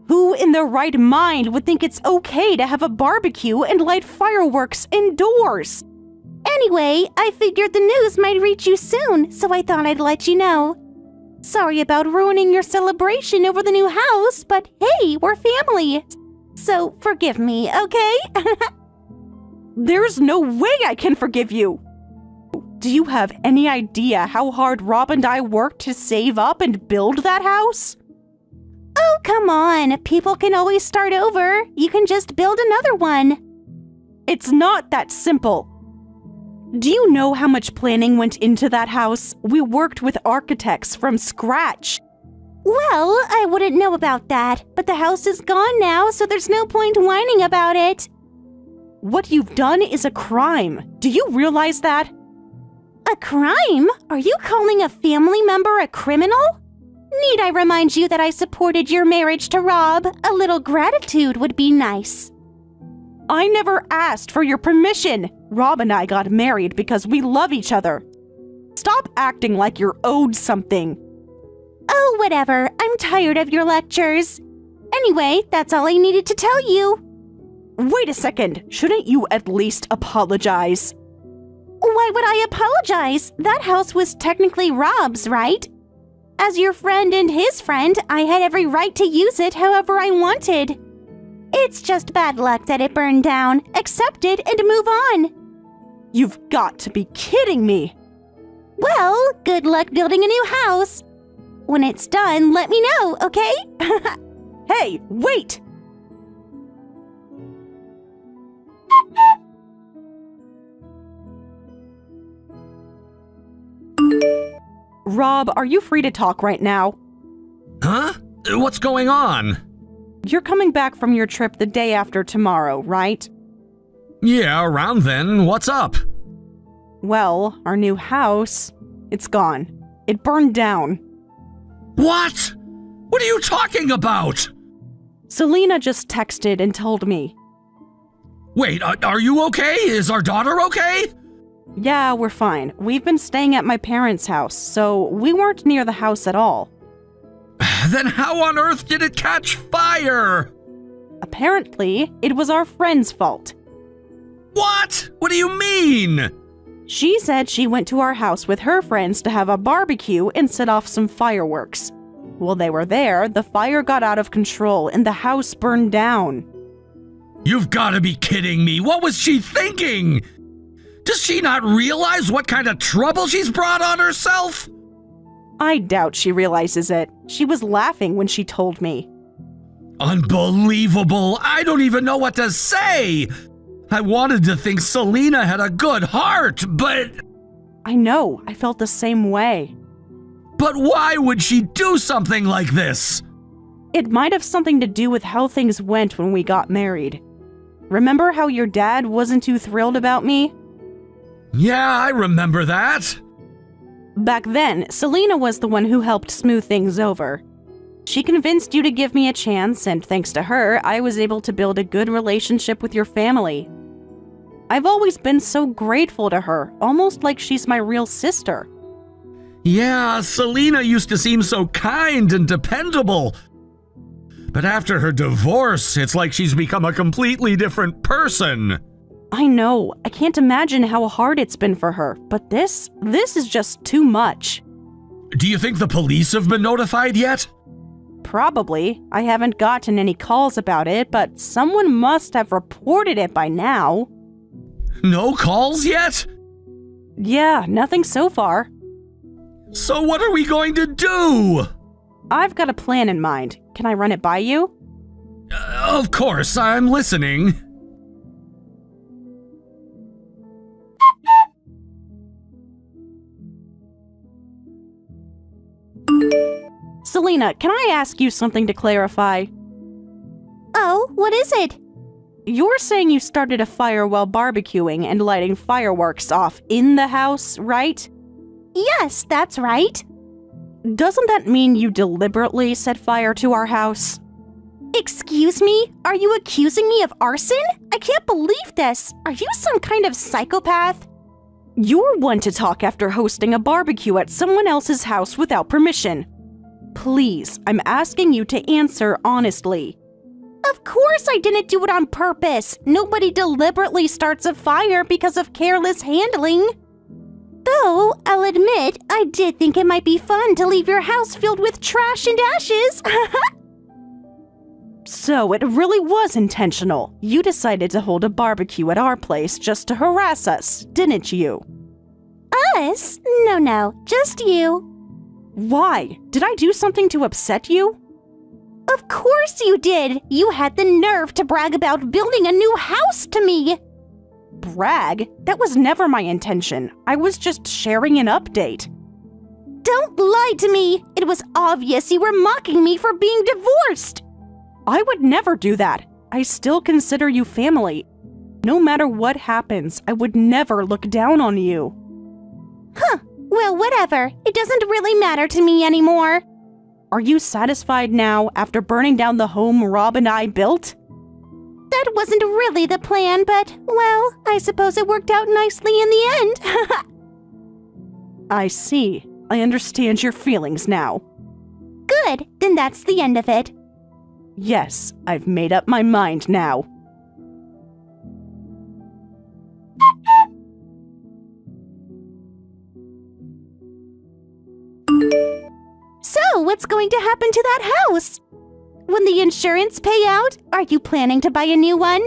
Who in their right mind would think it's okay to have a barbecue and light fireworks indoors? Anyway, I figured the news might reach you soon, so I thought I'd let you know. Sorry about ruining your celebration over the new house, but hey, we're family. So forgive me, okay? There's no way I can forgive you! Do you have any idea how hard Rob and I worked to save up and build that house? Oh, come on. People can always start over. You can just build another one. It's not that simple. Do you know how much planning went into that house? We worked with architects from scratch. Well, I wouldn't know about that, but the house is gone now, so there's no point whining about it. What you've done is a crime. Do you realize that? A crime? Are you calling a family member a criminal? Need I remind you that I supported your marriage to Rob? A little gratitude would be nice. I never asked for your permission. Rob and I got married because we love each other. Stop acting like you're owed something. Oh, whatever. I'm tired of your lectures. Anyway, that's all I needed to tell you. Wait a second. Shouldn't you at least apologize? Why would I apologize? That house was technically Rob's, right? As your friend and his friend, I had every right to use it however I wanted. It's just bad luck that it burned down. Accept it and move on. You've got to be kidding me. Well, good luck building a new house. When it's done, let me know, okay? Hey, wait! Rob, are you free to talk right now? Huh? What's going on? You're coming back from your trip the day after tomorrow, right? Yeah, around then. What's up? Well, our new house, it's gone. It burned down. What? What are you talking about? Selena just texted and told me. Wait, are you okay? Is our daughter okay? Yeah, we're fine. We've been staying at my parents' house, so we weren't near the house at all. Then how on earth did it catch fire? Apparently, it was our friend's fault. What? What do you mean? She said she went to our house with her friends to have a barbecue and set off some fireworks. While they were there, the fire got out of control and the house burned down. You've got to be kidding me. What was she thinking? Does she not realize what kind of trouble she's brought on herself? I doubt she realizes it. She was laughing when she told me. Unbelievable. I don't even know what to say. I wanted to think Selena had a good heart, but... I know, I felt the same way. But why would she do something like this? It might have something to do with how things went when we got married. Remember how your dad wasn't too thrilled about me? Yeah, I remember that. Back then, Selena was the one who helped smooth things over. She convinced you to give me a chance, and thanks to her, I was able to build a good relationship with your family. I've always been so grateful to her, almost like she's my real sister. Yeah, Selena used to seem so kind and dependable. But after her divorce, it's like she's become a completely different person. I know, I can't imagine how hard it's been for her, but this is just too much. Do you think the police have been notified yet? Probably. I haven't gotten any calls about it, but someone must have reported it by now. No calls yet? Yeah, nothing so far. So what are we going to do? I've got a plan in mind. Can I run it by you? Of course, I'm listening. Selena, can I ask you something to clarify? Oh, what is it? You're saying you started a fire while barbecuing and lighting fireworks off in the house, right? Yes, that's right. Doesn't that mean you deliberately set fire to our house? Excuse me? Are you accusing me of arson? I can't believe this. Are you some kind of psychopath? You're one to talk after hosting a barbecue at someone else's house without permission. Please, I'm asking you to answer honestly. Of course I didn't do it on purpose. Nobody deliberately starts a fire because of careless handling. Though, I'll admit, I did think it might be fun to leave your house filled with trash and ashes. So it really was intentional. You decided to hold a barbecue at our place just to harass us, didn't you? Us? No, just you. Why? Did I do something to upset you? Of course you did. You had the nerve to brag about building a new house to me. Brag? That was never my intention. I was just sharing an update. Don't lie to me. It was obvious you were mocking me for being divorced. I would never do that. I still consider you family. No matter what happens, I would never look down on you. Huh. Well, whatever. It doesn't really matter to me anymore. Are you satisfied now after burning down the home Rob and I built? That wasn't really the plan, but, well, I suppose it worked out nicely in the end. I see. I understand your feelings now. Good. Then that's the end of it. Yes, I've made up my mind now. So, what's going to happen to that house? When the insurance pay out, are you planning to buy a new one?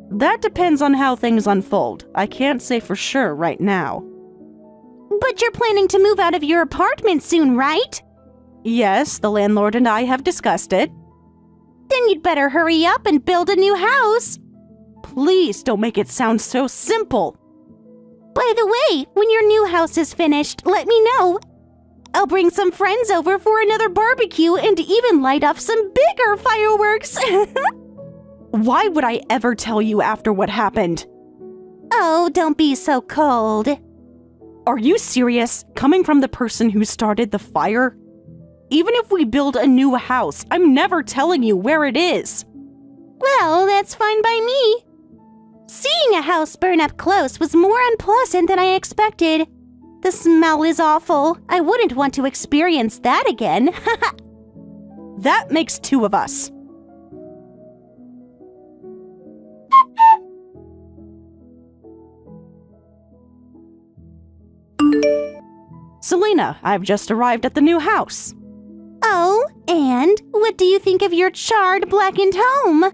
That depends on how things unfold. I can't say for sure right now. But you're planning to move out of your apartment soon, right? Yes, the landlord and I have discussed it. Then you'd better hurry up and build a new house. Please don't make it sound so simple. By the way, when your new house is finished, let me know. I'll bring some friends over for another barbecue and even light off some bigger fireworks. Why would I ever tell you after what happened? Oh, don't be so cold. Are you serious? Coming from the person who started the fire? even if we build a new house, I'm never telling you where it is. Well, that's fine by me. Seeing a house burn up close was more unpleasant than I expected. The smell is awful. I wouldn't want to experience that again. That makes two of us. Selena, I've just arrived at the new house. Oh, and what do you think of your charred, blackened home?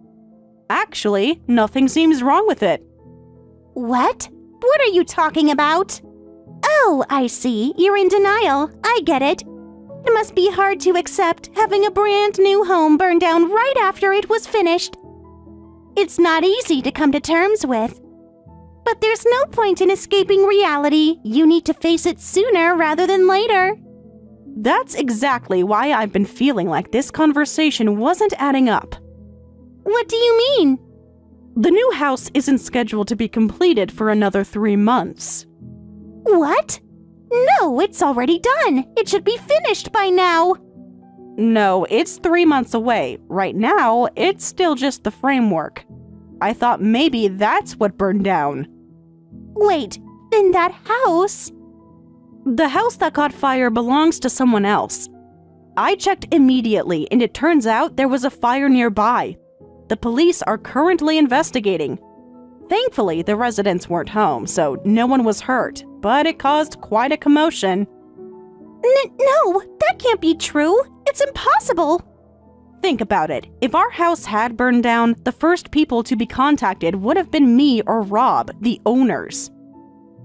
Actually, nothing seems wrong with it. What? What are you talking about? Oh, I see. You're in denial. I get it. It must be hard to accept having a brand new home burn down right after it was finished. It's not easy to come to terms with. But there's no point in escaping reality. You need to face it sooner rather than later. That's exactly why I've been feeling like this conversation wasn't adding up. What do you mean? The new house isn't scheduled to be completed for another 3 months. What? No, it's already done. It should be finished by now. No, it's 3 months away. Right now, it's still just the framework. I thought maybe that's what burned down. Wait, then that house? The house that caught fire belongs to someone else. I checked immediately, and it turns out there was a fire nearby. The police are currently investigating. Thankfully, the residents weren't home, so no one was hurt, but it caused quite a commotion. No, that can't be true. It's impossible. Think about it. If our house had burned down, the first people to be contacted would have been me or Rob, the owners.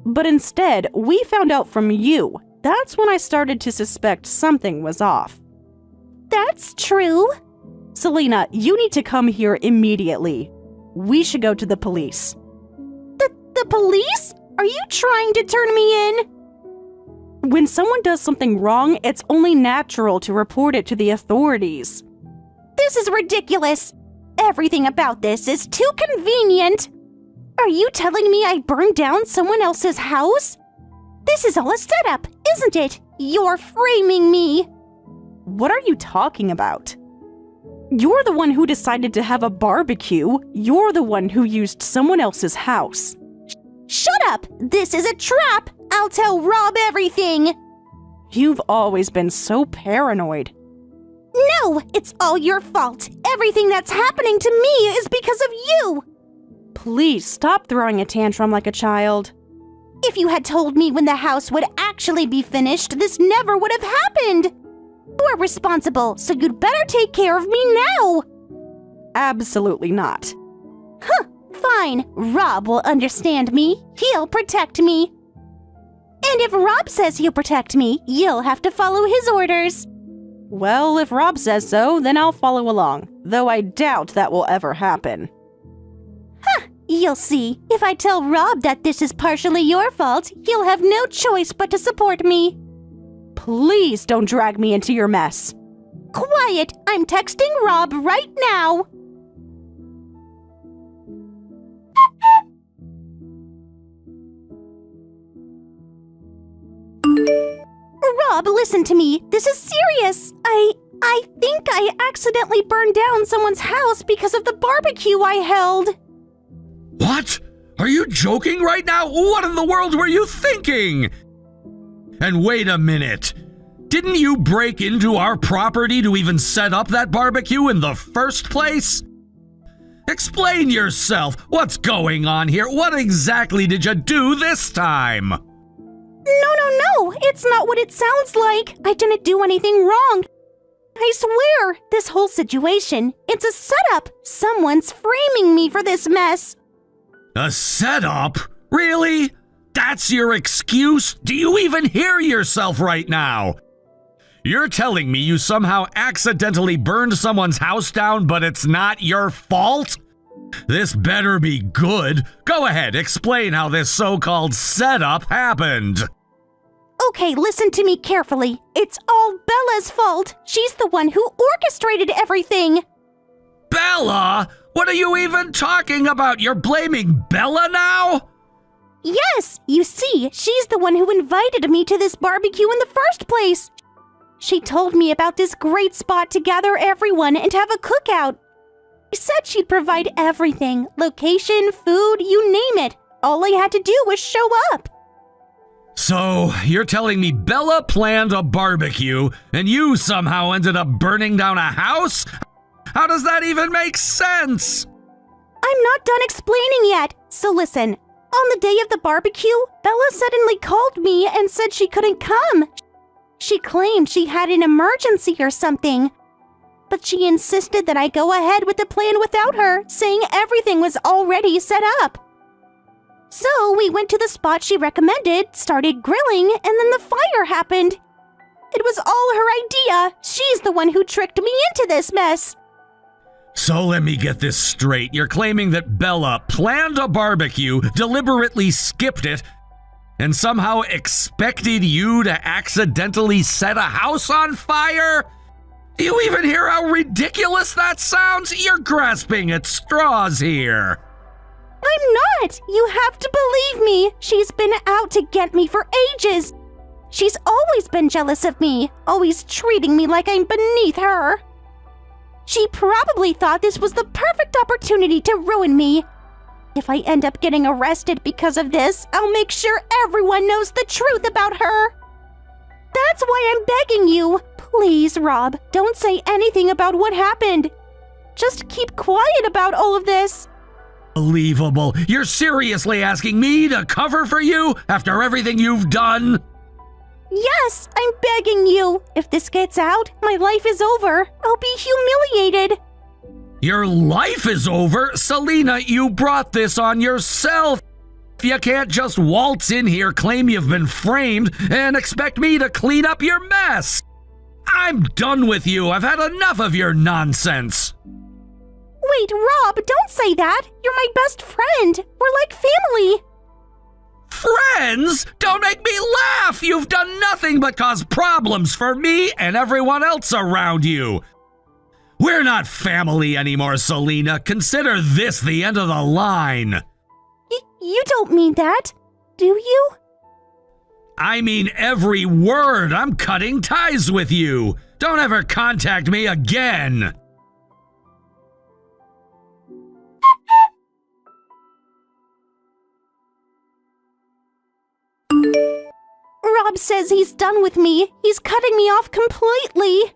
But instead, we found out from you. That's when I started to suspect something was off. That's true. Selena, you need to come here immediately. We should go to the police. The police? Are you trying to turn me in? When someone does something wrong, it's only natural to report it to the authorities. This is ridiculous. Everything about this is too convenient. Are you telling me I burned down someone else's house? This is all a setup, isn't it? You're framing me. What are you talking about? You're the one who decided to have a barbecue. You're the one who used someone else's house. Shut up! This is a trap! I'll tell Rob everything! You've always been so paranoid. No, it's all your fault. Everything that's happening to me is because of you. Please stop throwing a tantrum like a child. If you had told me when the house would actually be finished, this never would have happened. You are responsible, so you'd better take care of me now. Absolutely not. Huh, fine. Rob will understand me. He'll protect me. And if Rob says he'll protect me, you'll have to follow his orders. Well, if Rob says so, then I'll follow along, though I doubt that will ever happen. You'll see. If I tell Rob that this is partially your fault, he'll have no choice but to support me. Please don't drag me into your mess. Quiet! I'm texting Rob right now. Rob, listen to me. This is serious. I think I accidentally burned down someone's house because of the barbecue I held. What? Are you joking right now? What in the world were you thinking? And wait a minute. Didn't you break into our property to even set up that barbecue in the first place? Explain yourself. What's going on here? What exactly did you do this time? No, it's not what it sounds like. I didn't do anything wrong. I swear, this whole situation, it's a setup. Someone's framing me for this mess. A setup? Really? That's your excuse? Do you even hear yourself right now? You're telling me you somehow accidentally burned someone's house down, but it's not your fault? This better be good. Go ahead, explain how this so-called setup happened. Okay, listen to me carefully. It's all Bella's fault. She's the one who orchestrated everything. Bella? What are you even talking about? You're blaming Bella now? Yes, you see, she's the one who invited me to this barbecue in the first place. She told me about this great spot to gather everyone and have a cookout. She said she'd provide everything, location, food, you name it. All I had to do was show up. So, you're telling me Bella planned a barbecue, and you somehow ended up burning down a house? How does that even make sense? I'm not done explaining yet, so listen. On the day of the barbecue, Bella suddenly called me and said she couldn't come. She claimed she had an emergency or something. But she insisted that I go ahead with the plan without her, saying everything was already set up. So we went to the spot she recommended, started grilling, and then the fire happened. It was all her idea. She's the one who tricked me into this mess. So let me get this straight. You're claiming that Bella planned a barbecue, deliberately skipped it, and somehow expected you to accidentally set a house on fire? Do you even hear how ridiculous that sounds? You're grasping at straws here. I'm not! You have to believe me! She's been out to get me for ages! She's always been jealous of me, always treating me like I'm beneath her. She probably thought this was the perfect opportunity to ruin me. If I end up getting arrested because of this, I'll make sure everyone knows the truth about her. That's why I'm begging you. Please, Rob, don't say anything about what happened. Just keep quiet about all of this. Unbelievable. You're seriously asking me to cover for you after everything you've done? Yes, I'm begging you. If this gets out, my life is over. I'll be humiliated. Your life is over? Selena, you brought this on yourself. You can't just waltz in here, claim you've been framed, and expect me to clean up your mess. I'm done with you. I've had enough of your nonsense. Wait, Rob, don't say that. You're my best friend. We're like family. Friends? Don't make me laugh! You've done nothing but cause problems for me and everyone else around you. We're not family anymore, Selena. Consider this the end of the line. You don't mean that, do you? I mean every word. I'm cutting ties with you. Don't ever contact me again. Rob says he's done with me. He's cutting me off completely.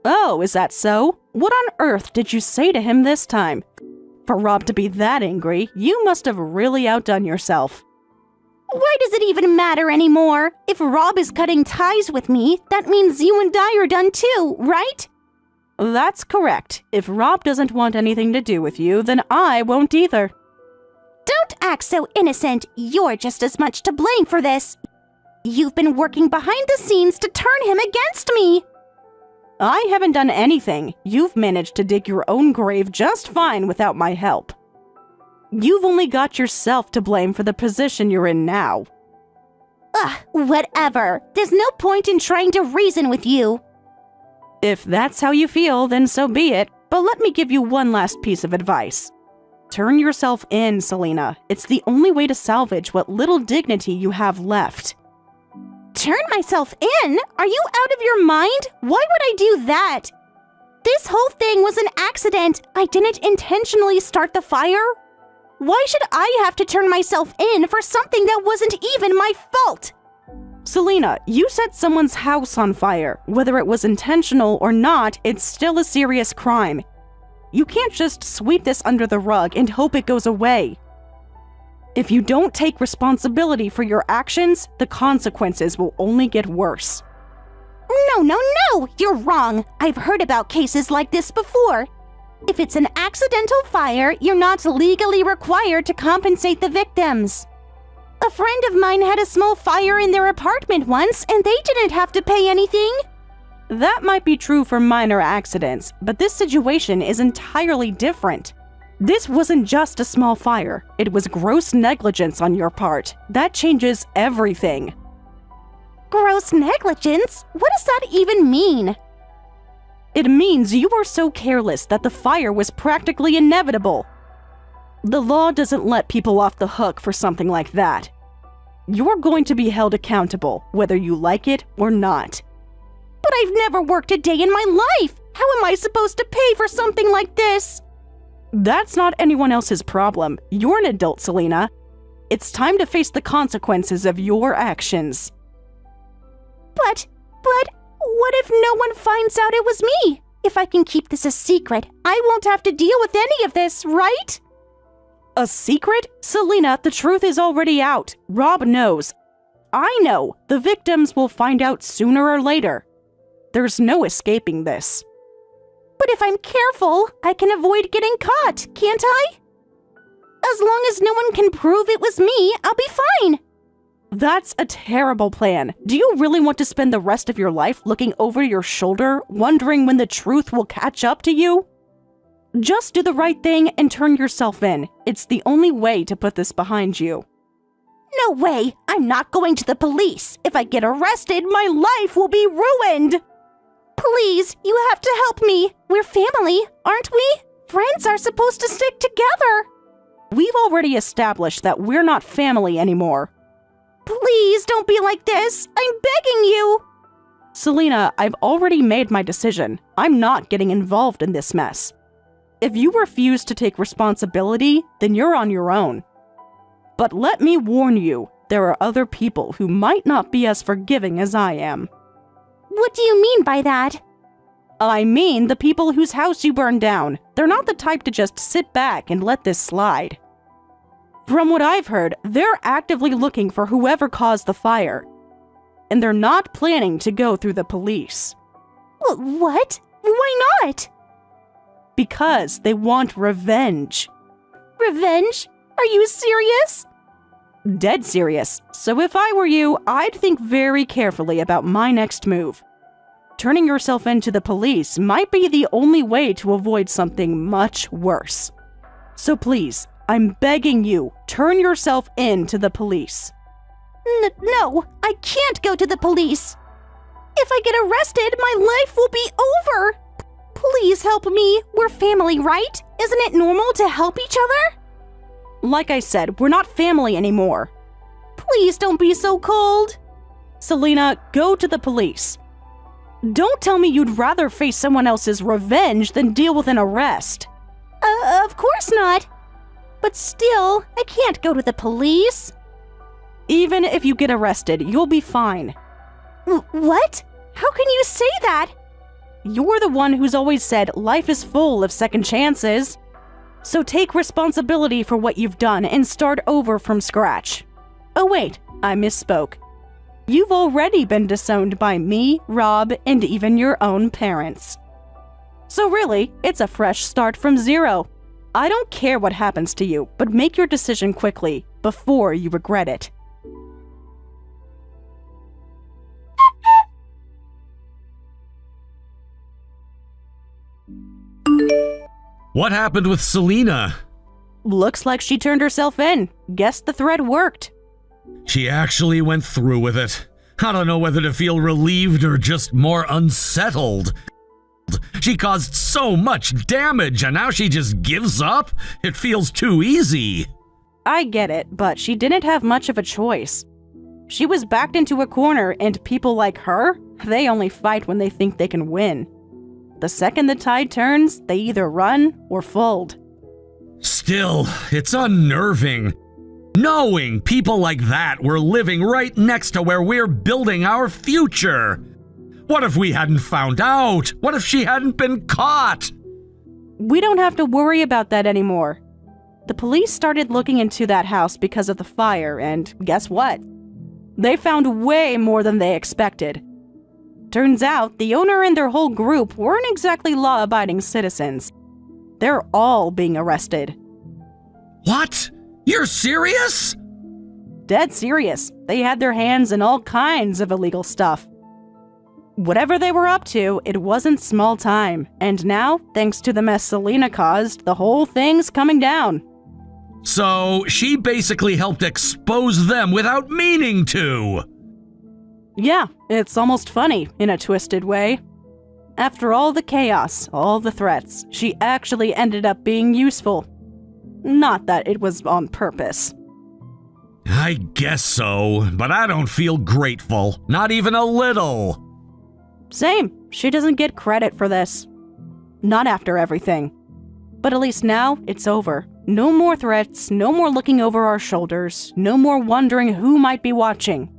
Oh, is that so? What on earth did you say to him this time? For Rob to be that angry, you must have really outdone yourself. Why does it even matter anymore? If Rob is cutting ties with me, that means you and I are done too, right? That's correct. If Rob doesn't want anything to do with you, then I won't either. Don't act so innocent. You're just as much to blame for this. You've been working behind the scenes to turn him against me. I haven't done anything. You've managed to dig your own grave just fine without my help. You've only got yourself to blame for the position you're in now. Ugh, whatever. There's no point in trying to reason with you. If that's how you feel, then so be it. But let me give you one last piece of advice. Turn yourself in, Selena. It's the only way to salvage what little dignity you have left. Turn myself in? Are you out of your mind? Why would I do that? This whole thing was an accident. I didn't intentionally start the fire. Why should I have to turn myself in for something that wasn't even my fault? Selena, you set someone's house on fire. Whether it was intentional or not, it's still a serious crime. You can't just sweep this under the rug and hope it goes away. If you don't take responsibility for your actions, the consequences will only get worse. No, you're wrong. I've heard about cases like this before. If it's an accidental fire, you're not legally required to compensate the victims. A friend of mine had a small fire in their apartment once, and they didn't have to pay anything. That might be true for minor accidents, but this situation is entirely different. This wasn't just a small fire. It was gross negligence on your part. That changes everything. Gross negligence? What does that even mean? It means you were so careless that the fire was practically inevitable. The law doesn't let people off the hook for something like that. You're going to be held accountable, whether you like it or not. But I've never worked a day in my life. How am I supposed to pay for something like this? That's not anyone else's problem. You're an adult, Selena. It's time to face the consequences of your actions. But, what if no one finds out it was me? If I can keep this a secret, I won't have to deal with any of this, right? A secret? Selena, the truth is already out. Rob knows. I know. The victims will find out sooner or later. There's no escaping this. But if I'm careful, I can avoid getting caught, can't I? As long as no one can prove it was me, I'll be fine. That's a terrible plan. Do you really want to spend the rest of your life looking over your shoulder, wondering when the truth will catch up to you? Just do the right thing and turn yourself in. It's the only way to put this behind you. No way! I'm not going to the police. If I get arrested, my life will be ruined. Please, you have to help me. We're family, aren't we? Friends are supposed to stick together. We've already established that we're not family anymore. Please don't be like this. I'm begging you. Selena, I've already made my decision. I'm not getting involved in this mess. If you refuse to take responsibility, then you're on your own. But let me warn you, there are other people who might not be as forgiving as I am. What do you mean by that? I mean the people whose house you burned down. They're not the type to just sit back and let this slide. From what I've heard, they're actively looking for whoever caused the fire. And they're not planning to go through the police. What? Why not? Because they want revenge. Revenge? Are you serious? Dead serious. So if I were you, I'd think very carefully about my next move. Turning yourself into the police might be the only way to avoid something much worse. So please, I'm begging you, turn yourself in to the police. No, I can't go to the police. If I get arrested, my life will be over. Please help me. We're family, right? Isn't it normal to help each other? Like I said, we're not family anymore. Please don't be so cold. Selena, go to the police. Don't tell me you'd rather face someone else's revenge than deal with an arrest. Of course not. But still, I can't go to the police. Even if you get arrested, you'll be fine. What? How can you say that? You're the one who's always said life is full of second chances. So take responsibility for what you've done and start over from scratch. Oh wait, I misspoke. You've already been disowned by me, Rob, and even your own parents. So really, it's a fresh start from zero. I don't care what happens to you, but make your decision quickly, before you regret it. What happened with Selena? Looks like she turned herself in. Guess the threat worked. She actually went through with it. I don't know whether to feel relieved or just more unsettled. She caused so much damage and now she just gives up? It feels too easy. I get it, but she didn't have much of a choice. She was backed into a corner, and people like her, they only fight when they think they can win. The second the tide turns, they either run or fold. Still, it's unnerving. Knowing people like that were living right next to where we're building our future. What if we hadn't found out? What if she hadn't been caught? We don't have to worry about that anymore. The police started looking into that house because of the fire, and guess what? They found way more than they expected. Turns out, the owner and their whole group weren't exactly law-abiding citizens. They're all being arrested. What? You're serious? Dead serious. They had their hands in all kinds of illegal stuff. Whatever they were up to, it wasn't small time. And now, thanks to the mess Selena caused, the whole thing's coming down. So, she basically helped expose them without meaning to. Yeah, it's almost funny, in a twisted way. After all the chaos, all the threats, she actually ended up being useful. Not that it was on purpose. I guess so, but I don't feel grateful. Not even a little. Same, she doesn't get credit for this. Not after everything. But at least now, it's over. No more threats, no more looking over our shoulders, no more wondering who might be watching.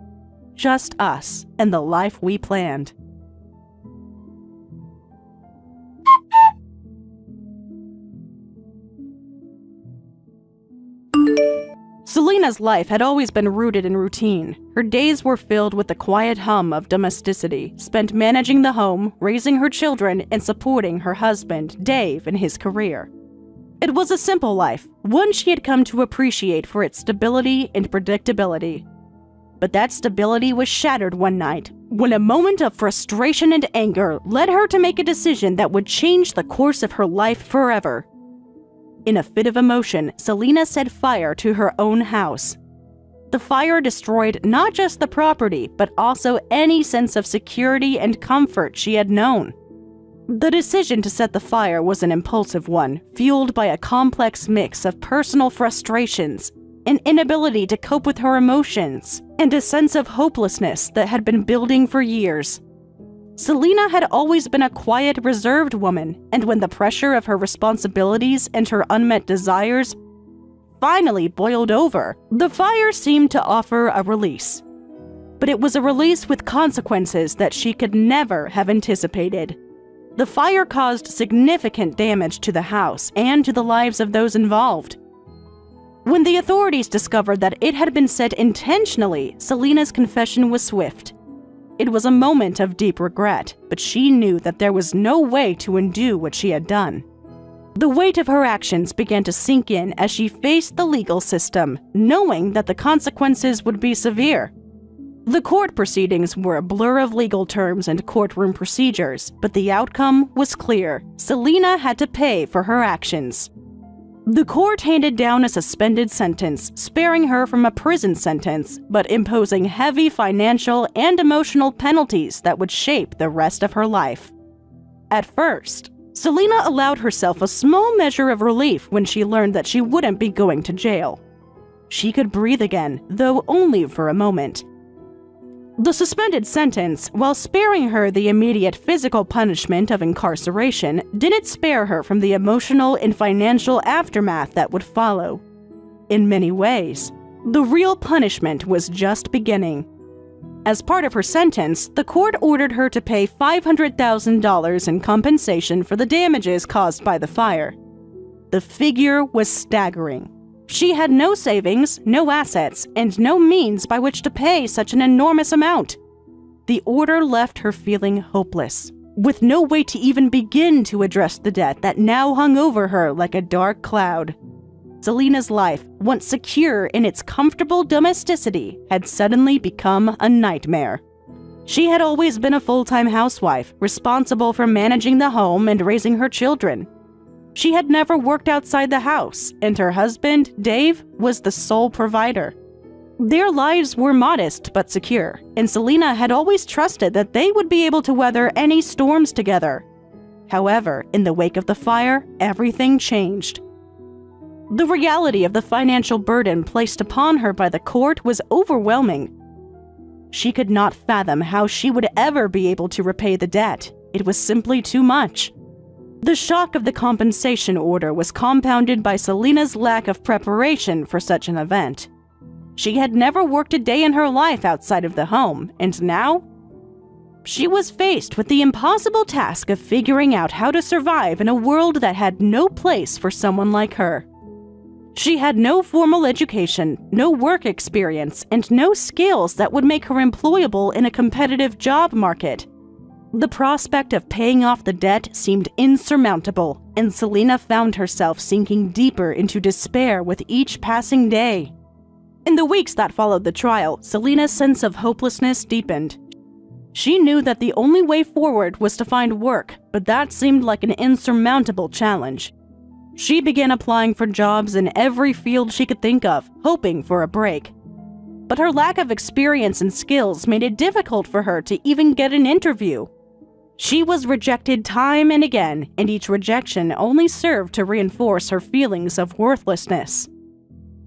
Just us and the life we planned. Selena's life had always been rooted in routine. Her days were filled with the quiet hum of domesticity, spent managing the home, raising her children, and supporting her husband, Dave, in his career. It was a simple life, one she had come to appreciate for its stability and predictability. But that stability was shattered one night, when a moment of frustration and anger led her to make a decision that would change the course of her life forever. In a fit of emotion, Selena set fire to her own house. The fire destroyed not just the property, but also any sense of security and comfort she had known. The decision to set the fire was an impulsive one, fueled by a complex mix of personal frustrations, an inability to cope with her emotions, and a sense of hopelessness that had been building for years. Selena had always been a quiet, reserved woman, and when the pressure of her responsibilities and her unmet desires finally boiled over, the fire seemed to offer a release. But it was a release with consequences that she could never have anticipated. The fire caused significant damage to the house and to the lives of those involved. When the authorities discovered that it had been set intentionally, Selena's confession was swift. It was a moment of deep regret, but she knew that there was no way to undo what she had done. The weight of her actions began to sink in as she faced the legal system, knowing that the consequences would be severe. The court proceedings were a blur of legal terms and courtroom procedures, but the outcome was clear. Selena had to pay for her actions. The court handed down a suspended sentence, sparing her from a prison sentence, but imposing heavy financial and emotional penalties that would shape the rest of her life. At first, Selena allowed herself a small measure of relief when she learned that she wouldn't be going to jail. She could breathe again, though only for a moment. The suspended sentence, while sparing her the immediate physical punishment of incarceration, didn't spare her from the emotional and financial aftermath that would follow. In many ways, the real punishment was just beginning. As part of her sentence, the court ordered her to pay $500,000 in compensation for the damages caused by the fire. The figure was staggering. She had no savings, no assets, and no means by which to pay such an enormous amount. The order left her feeling hopeless, with no way to even begin to address the debt that now hung over her like a dark cloud. Selena's life, once secure in its comfortable domesticity, had suddenly become a nightmare. She had always been a full-time housewife, responsible for managing the home and raising her children. She had never worked outside the house, and her husband, Dave, was the sole provider. Their lives were modest but secure, and Selena had always trusted that they would be able to weather any storms together. However, in the wake of the fire, everything changed. The reality of the financial burden placed upon her by the court was overwhelming. She could not fathom how she would ever be able to repay the debt. It was simply too much. The shock of the compensation order was compounded by Selena's lack of preparation for such an event. She had never worked a day in her life outside of the home, and now she was faced with the impossible task of figuring out how to survive in a world that had no place for someone like her. She had no formal education, no work experience, and no skills that would make her employable in a competitive job market. The prospect of paying off the debt seemed insurmountable, and Selena found herself sinking deeper into despair with each passing day. In the weeks that followed the trial, Selena's sense of hopelessness deepened. She knew that the only way forward was to find work, but that seemed like an insurmountable challenge. She began applying for jobs in every field she could think of, hoping for a break. But her lack of experience and skills made it difficult for her to even get an interview. She was rejected time and again, and each rejection only served to reinforce her feelings of worthlessness.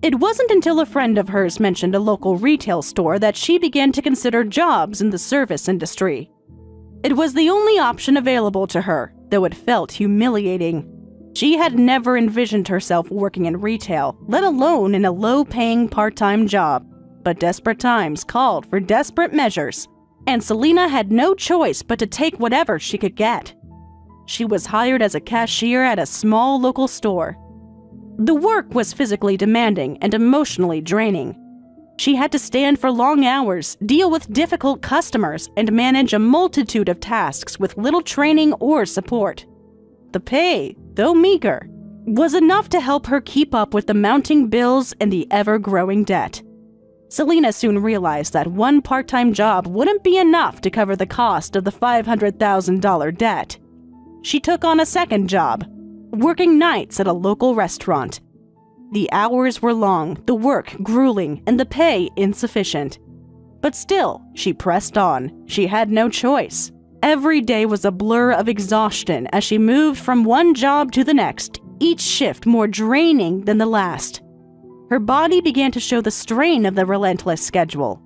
It wasn't until a friend of hers mentioned a local retail store that she began to consider jobs in the service industry. It was the only option available to her, though it felt humiliating. She had never envisioned herself working in retail, let alone in a low-paying part-time job. But desperate times called for desperate measures, and Selena had no choice but to take whatever she could get. She was hired as a cashier at a small local store. The work was physically demanding and emotionally draining. She had to stand for long hours, deal with difficult customers, and manage a multitude of tasks with little training or support. The pay, though meager, was enough to help her keep up with the mounting bills and the ever-growing debt. Selena soon realized that one part-time job wouldn't be enough to cover the cost of the $500,000 debt. She took on a second job, working nights at a local restaurant. The hours were long, the work grueling, and the pay insufficient. But still, she pressed on. She had no choice. Every day was a blur of exhaustion as she moved from one job to the next, each shift more draining than the last. Her body began to show the strain of the relentless schedule.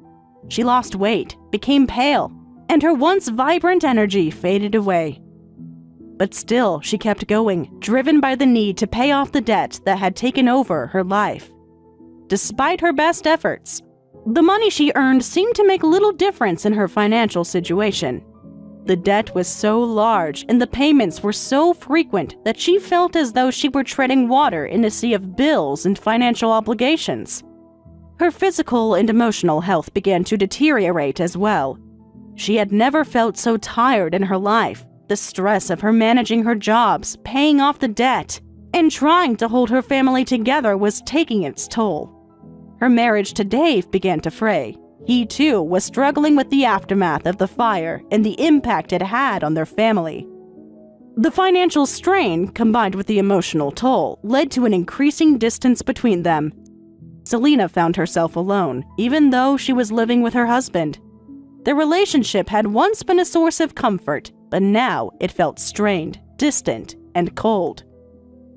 She lost weight, became pale, and her once vibrant energy faded away. But still, she kept going, driven by the need to pay off the debt that had taken over her life. Despite her best efforts, the money she earned seemed to make little difference in her financial situation. The debt was so large and the payments were so frequent that she felt as though she were treading water in a sea of bills and financial obligations. Her physical and emotional health began to deteriorate as well. She had never felt so tired in her life. The stress of her managing her jobs, paying off the debt, and trying to hold her family together was taking its toll. Her marriage to Dave began to fray. He, too, was struggling with the aftermath of the fire and the impact it had on their family. The financial strain, combined with the emotional toll, led to an increasing distance between them. Selena found herself alone, even though she was living with her husband. Their relationship had once been a source of comfort, but now it felt strained, distant, and cold.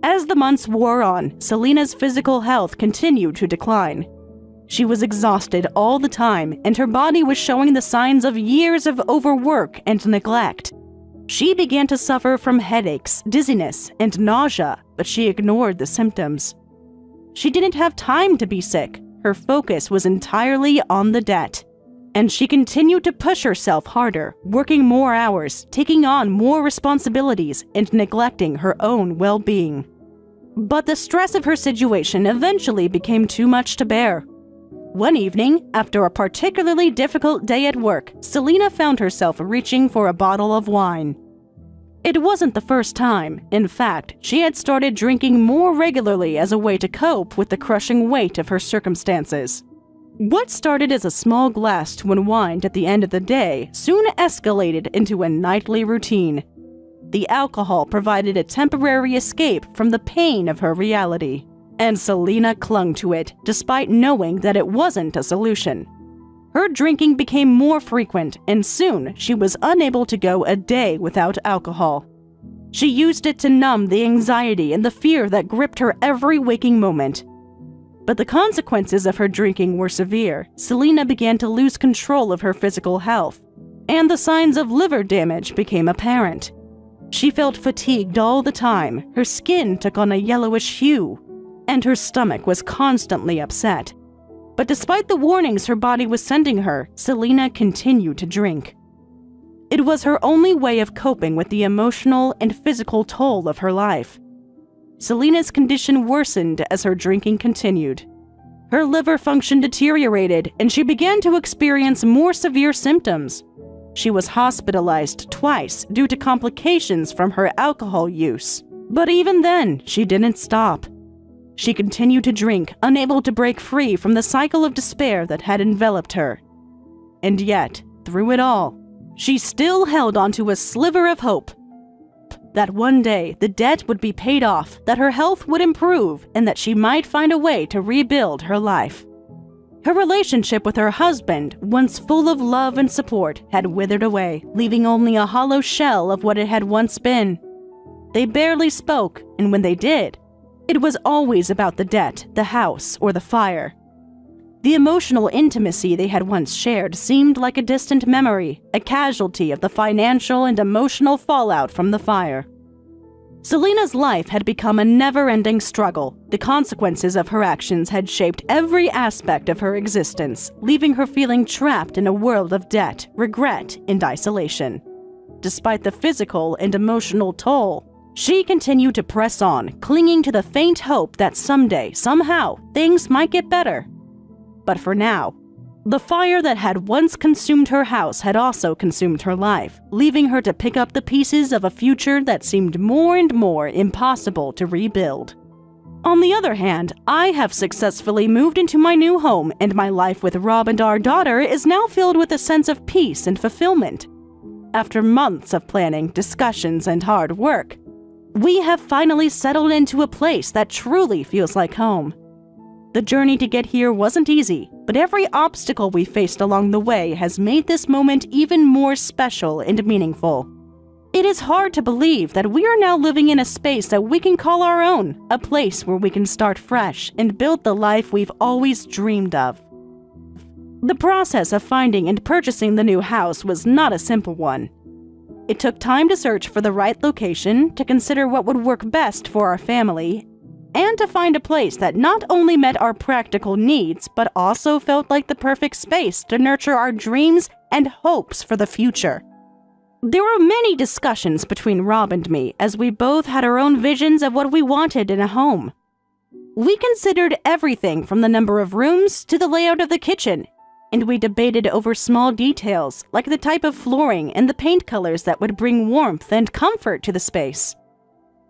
As the months wore on, Selena's physical health continued to decline. She was exhausted all the time, and her body was showing the signs of years of overwork and neglect. She began to suffer from headaches, dizziness, and nausea, but she ignored the symptoms. She didn't have time to be sick. Her focus was entirely on the debt. And she continued to push herself harder, working more hours, taking on more responsibilities, and neglecting her own well-being. But the stress of her situation eventually became too much to bear. One evening, after a particularly difficult day at work, Selena found herself reaching for a bottle of wine. It wasn't the first time. In fact, she had started drinking more regularly as a way to cope with the crushing weight of her circumstances. What started as a small glass to unwind at the end of the day soon escalated into a nightly routine. The alcohol provided a temporary escape from the pain of her reality, and Selena clung to it despite knowing that it wasn't a solution. Her drinking became more frequent, and soon she was unable to go a day without alcohol. She used it to numb the anxiety and the fear that gripped her every waking moment. But the consequences of her drinking were severe. Selena began to lose control of her physical health, and the signs of liver damage became apparent. She felt fatigued all the time, her skin took on a yellowish hue, and her stomach was constantly upset. But despite the warnings her body was sending her, Selena continued to drink. It was her only way of coping with the emotional and physical toll of her life. Selena's condition worsened as her drinking continued. Her liver function deteriorated, and she began to experience more severe symptoms. She was hospitalized twice due to complications from her alcohol use. But even then, she didn't stop. She continued to drink, unable to break free from the cycle of despair that had enveloped her. And yet, through it all, she still held onto a sliver of hope. That one day the debt would be paid off, that her health would improve, and that she might find a way to rebuild her life. Her relationship with her husband, once full of love and support, had withered away, leaving only a hollow shell of what it had once been. They barely spoke, and when they did, it was always about the debt, the house, or the fire. The emotional intimacy they had once shared seemed like a distant memory, a casualty of the financial and emotional fallout from the fire. Selena's life had become a never-ending struggle. The consequences of her actions had shaped every aspect of her existence, leaving her feeling trapped in a world of debt, regret, and isolation. Despite the physical and emotional toll, she continued to press on, clinging to the faint hope that someday, somehow, things might get better. But for now, the fire that had once consumed her house had also consumed her life, leaving her to pick up the pieces of a future that seemed more and more impossible to rebuild. On the other hand, I have successfully moved into my new home, and my life with Rob and our daughter is now filled with a sense of peace and fulfillment. After months of planning, discussions, and hard work, we have finally settled into a place that truly feels like home. The journey to get here wasn't easy, but every obstacle we faced along the way has made this moment even more special and meaningful. It is hard to believe that we are now living in a space that we can call our own, a place where we can start fresh and build the life we've always dreamed of. The process of finding and purchasing the new house was not a simple one. It took time to search for the right location, to consider what would work best for our family, and to find a place that not only met our practical needs, but also felt like the perfect space to nurture our dreams and hopes for the future. There were many discussions between Rob and me as we both had our own visions of what we wanted in a home. We considered everything from the number of rooms to the layout of the kitchen, and we debated over small details like the type of flooring and the paint colors that would bring warmth and comfort to the space.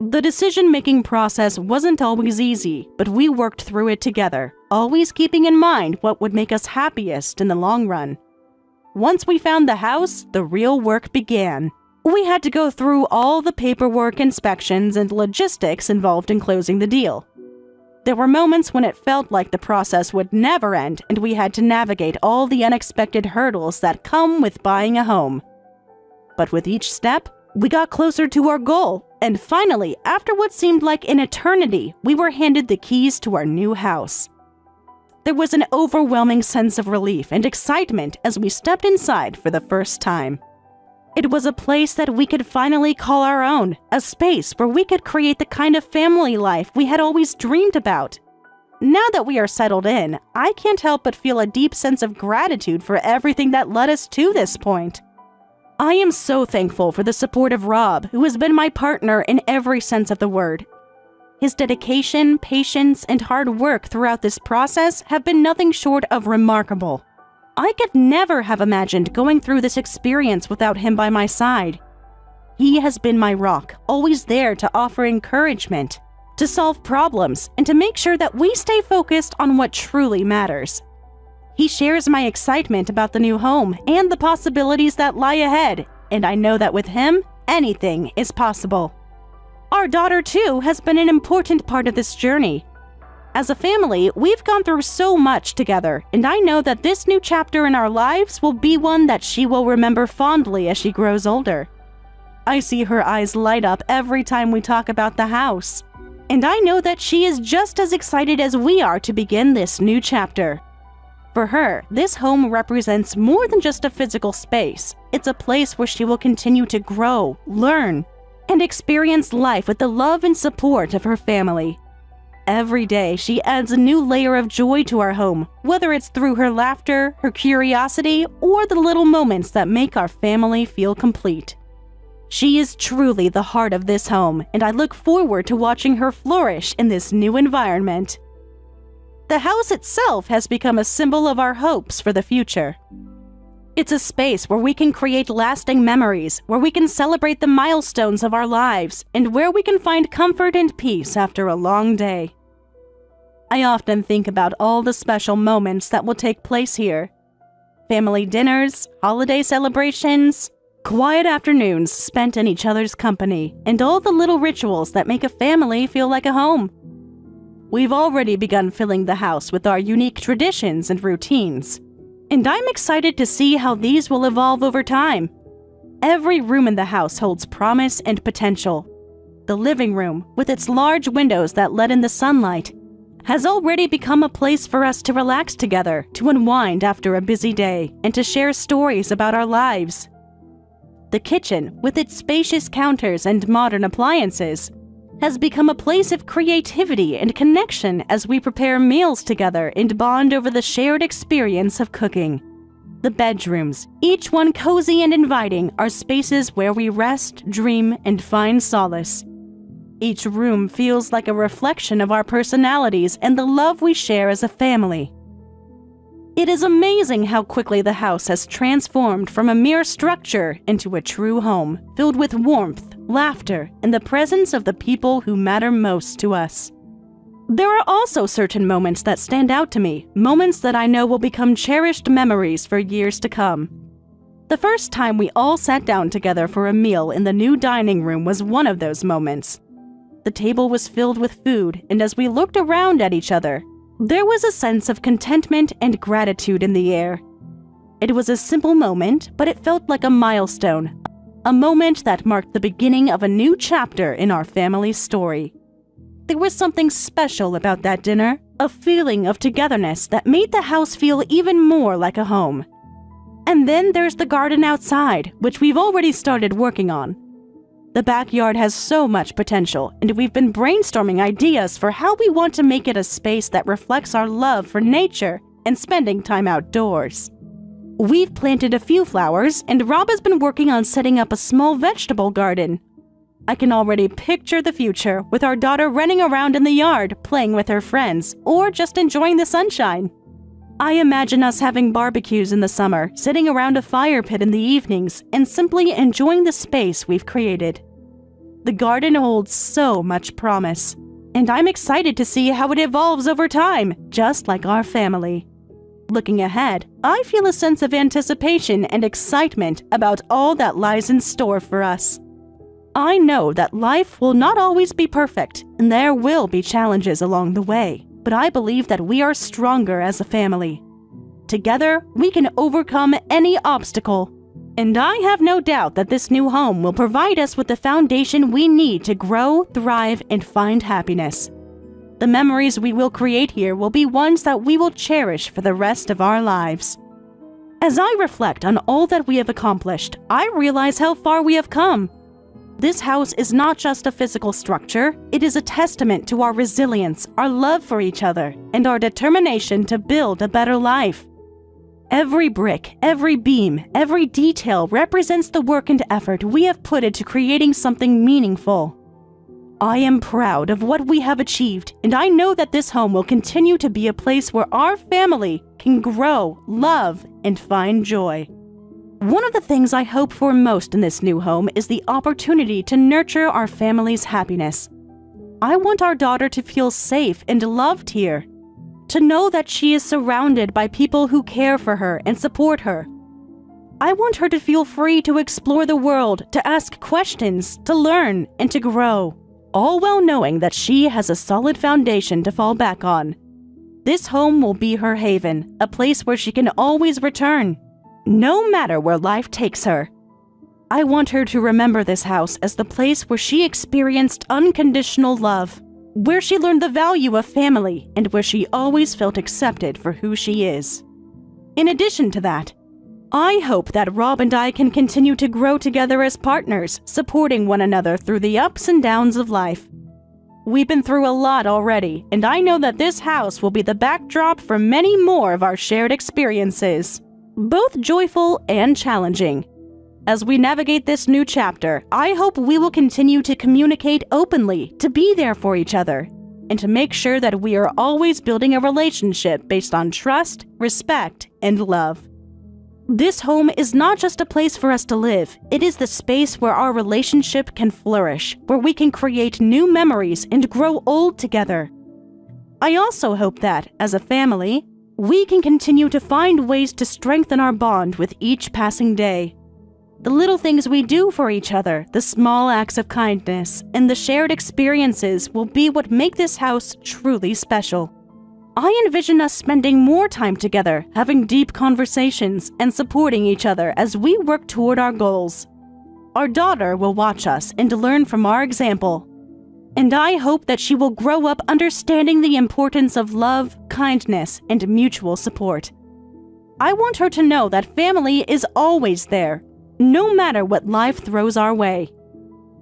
The decision-making process wasn't always easy, but we worked through it together, always keeping in mind what would make us happiest in the long run. Once we found the house, the real work began. We had to go through all the paperwork, inspections, and logistics involved in closing the deal. There were moments when it felt like the process would never end, and we had to navigate all the unexpected hurdles that come with buying a home. But with each step, we got closer to our goal, and finally, after what seemed like an eternity, we were handed the keys to our new house. There was an overwhelming sense of relief and excitement as we stepped inside for the first time. It was a place that we could finally call our own, a space where we could create the kind of family life we had always dreamed about. Now that we are settled in, I can't help but feel a deep sense of gratitude for everything that led us to this point. I am so thankful for the support of Rob, who has been my partner in every sense of the word. His dedication, patience, and hard work throughout this process have been nothing short of remarkable. I could never have imagined going through this experience without him by my side. He has been my rock, always there to offer encouragement, to solve problems, and to make sure that we stay focused on what truly matters. He shares my excitement about the new home and the possibilities that lie ahead, and I know that with him, anything is possible. Our daughter, too, has been an important part of this journey. As a family, we've gone through so much together, and I know that this new chapter in our lives will be one that she will remember fondly as she grows older. I see her eyes light up every time we talk about the house, and I know that she is just as excited as we are to begin this new chapter. For her, this home represents more than just a physical space. It's a place where she will continue to grow, learn, and experience life with the love and support of her family. Every day, she adds a new layer of joy to our home, whether it's through her laughter, her curiosity, or the little moments that make our family feel complete. She is truly the heart of this home, and I look forward to watching her flourish in this new environment. The house itself has become a symbol of our hopes for the future. It's a space where we can create lasting memories, where we can celebrate the milestones of our lives, and where we can find comfort and peace after a long day. I often think about all the special moments that will take place here. Family dinners, holiday celebrations, quiet afternoons spent in each other's company, and all the little rituals that make a family feel like a home. We've already begun filling the house with our unique traditions and routines, and I'm excited to see how these will evolve over time. Every room in the house holds promise and potential. The living room, with its large windows that let in the sunlight, has already become a place for us to relax together, to unwind after a busy day, and to share stories about our lives. The kitchen, with its spacious counters and modern appliances, has become a place of creativity and connection as we prepare meals together and bond over the shared experience of cooking. The bedrooms, each one cozy and inviting, are spaces where we rest, dream, and find solace. Each room feels like a reflection of our personalities and the love we share as a family. It is amazing how quickly the house has transformed from a mere structure into a true home, filled with warmth, laughter, and the presence of the people who matter most to us. There are also certain moments that stand out to me, moments that I know will become cherished memories for years to come. The first time we all sat down together for a meal in the new dining room was one of those moments. The table was filled with food, and as we looked around at each other, there was a sense of contentment and gratitude in the air. It was a simple moment, but it felt like a milestone, a moment that marked the beginning of a new chapter in our family's story. There was something special about that dinner, a feeling of togetherness that made the house feel even more like a home. And then there's the garden outside, which we've already started working on. The backyard has so much potential, and we've been brainstorming ideas for how we want to make it a space that reflects our love for nature and spending time outdoors. We've planted a few flowers, and Rob has been working on setting up a small vegetable garden. I can already picture the future, with our daughter running around in the yard, playing with her friends, or just enjoying the sunshine. I imagine us having barbecues in the summer, sitting around a fire pit in the evenings, and simply enjoying the space we've created. The garden holds so much promise, and I'm excited to see how it evolves over time, just like our family. Looking ahead, I feel a sense of anticipation and excitement about all that lies in store for us. I know that life will not always be perfect, and there will be challenges along the way, but I believe that we are stronger as a family. Together, we can overcome any obstacle, and I have no doubt that this new home will provide us with the foundation we need to grow, thrive, and find happiness. The memories we will create here will be ones that we will cherish for the rest of our lives. As I reflect on all that we have accomplished, I realize how far we have come. This house is not just a physical structure, it is a testament to our resilience, our love for each other, and our determination to build a better life. Every brick, every beam, every detail represents the work and effort we have put into creating something meaningful. I am proud of what we have achieved, and I know that this home will continue to be a place where our family can grow, love, and find joy. One of the things I hope for most in this new home is the opportunity to nurture our family's happiness. I want our daughter to feel safe and loved here, to know that she is surrounded by people who care for her and support her. I want her to feel free to explore the world, to ask questions, to learn, and to grow, all while knowing that she has a solid foundation to fall back on. This home will be her haven, a place where she can always return, no matter where life takes her. I want her to remember this house as the place where she experienced unconditional love, where she learned the value of family, and where she always felt accepted for who she is. In addition to that, I hope that Rob and I can continue to grow together as partners, supporting one another through the ups and downs of life. We've been through a lot already, and I know that this house will be the backdrop for many more of our shared experiences, both joyful and challenging. As we navigate this new chapter, I hope we will continue to communicate openly, to be there for each other, and to make sure that we are always building a relationship based on trust, respect, and love. This home is not just a place for us to live, it is the space where our relationship can flourish, where we can create new memories and grow old together. I also hope that, as a family, we can continue to find ways to strengthen our bond with each passing day. The little things we do for each other, the small acts of kindness, and the shared experiences will be what make this house truly special. I envision us spending more time together, having deep conversations, and supporting each other as we work toward our goals. Our daughter will watch us and learn from our example. And I hope that she will grow up understanding the importance of love, kindness, and mutual support. I want her to know that family is always there, no matter what life throws our way.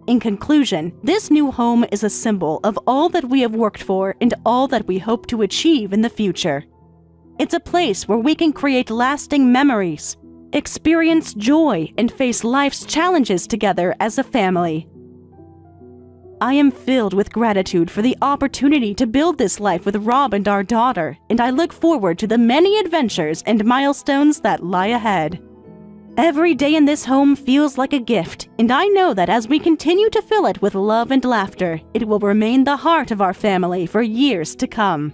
In conclusion, this new home is a symbol of all that we have worked for and all that we hope to achieve in the future. It's a place where we can create lasting memories, experience joy, and face life's challenges together as a family. I am filled with gratitude for the opportunity to build this life with Rob and our daughter, and I look forward to the many adventures and milestones that lie ahead. Every day in this home feels like a gift, and I know that as we continue to fill it with love and laughter, it will remain the heart of our family for years to come.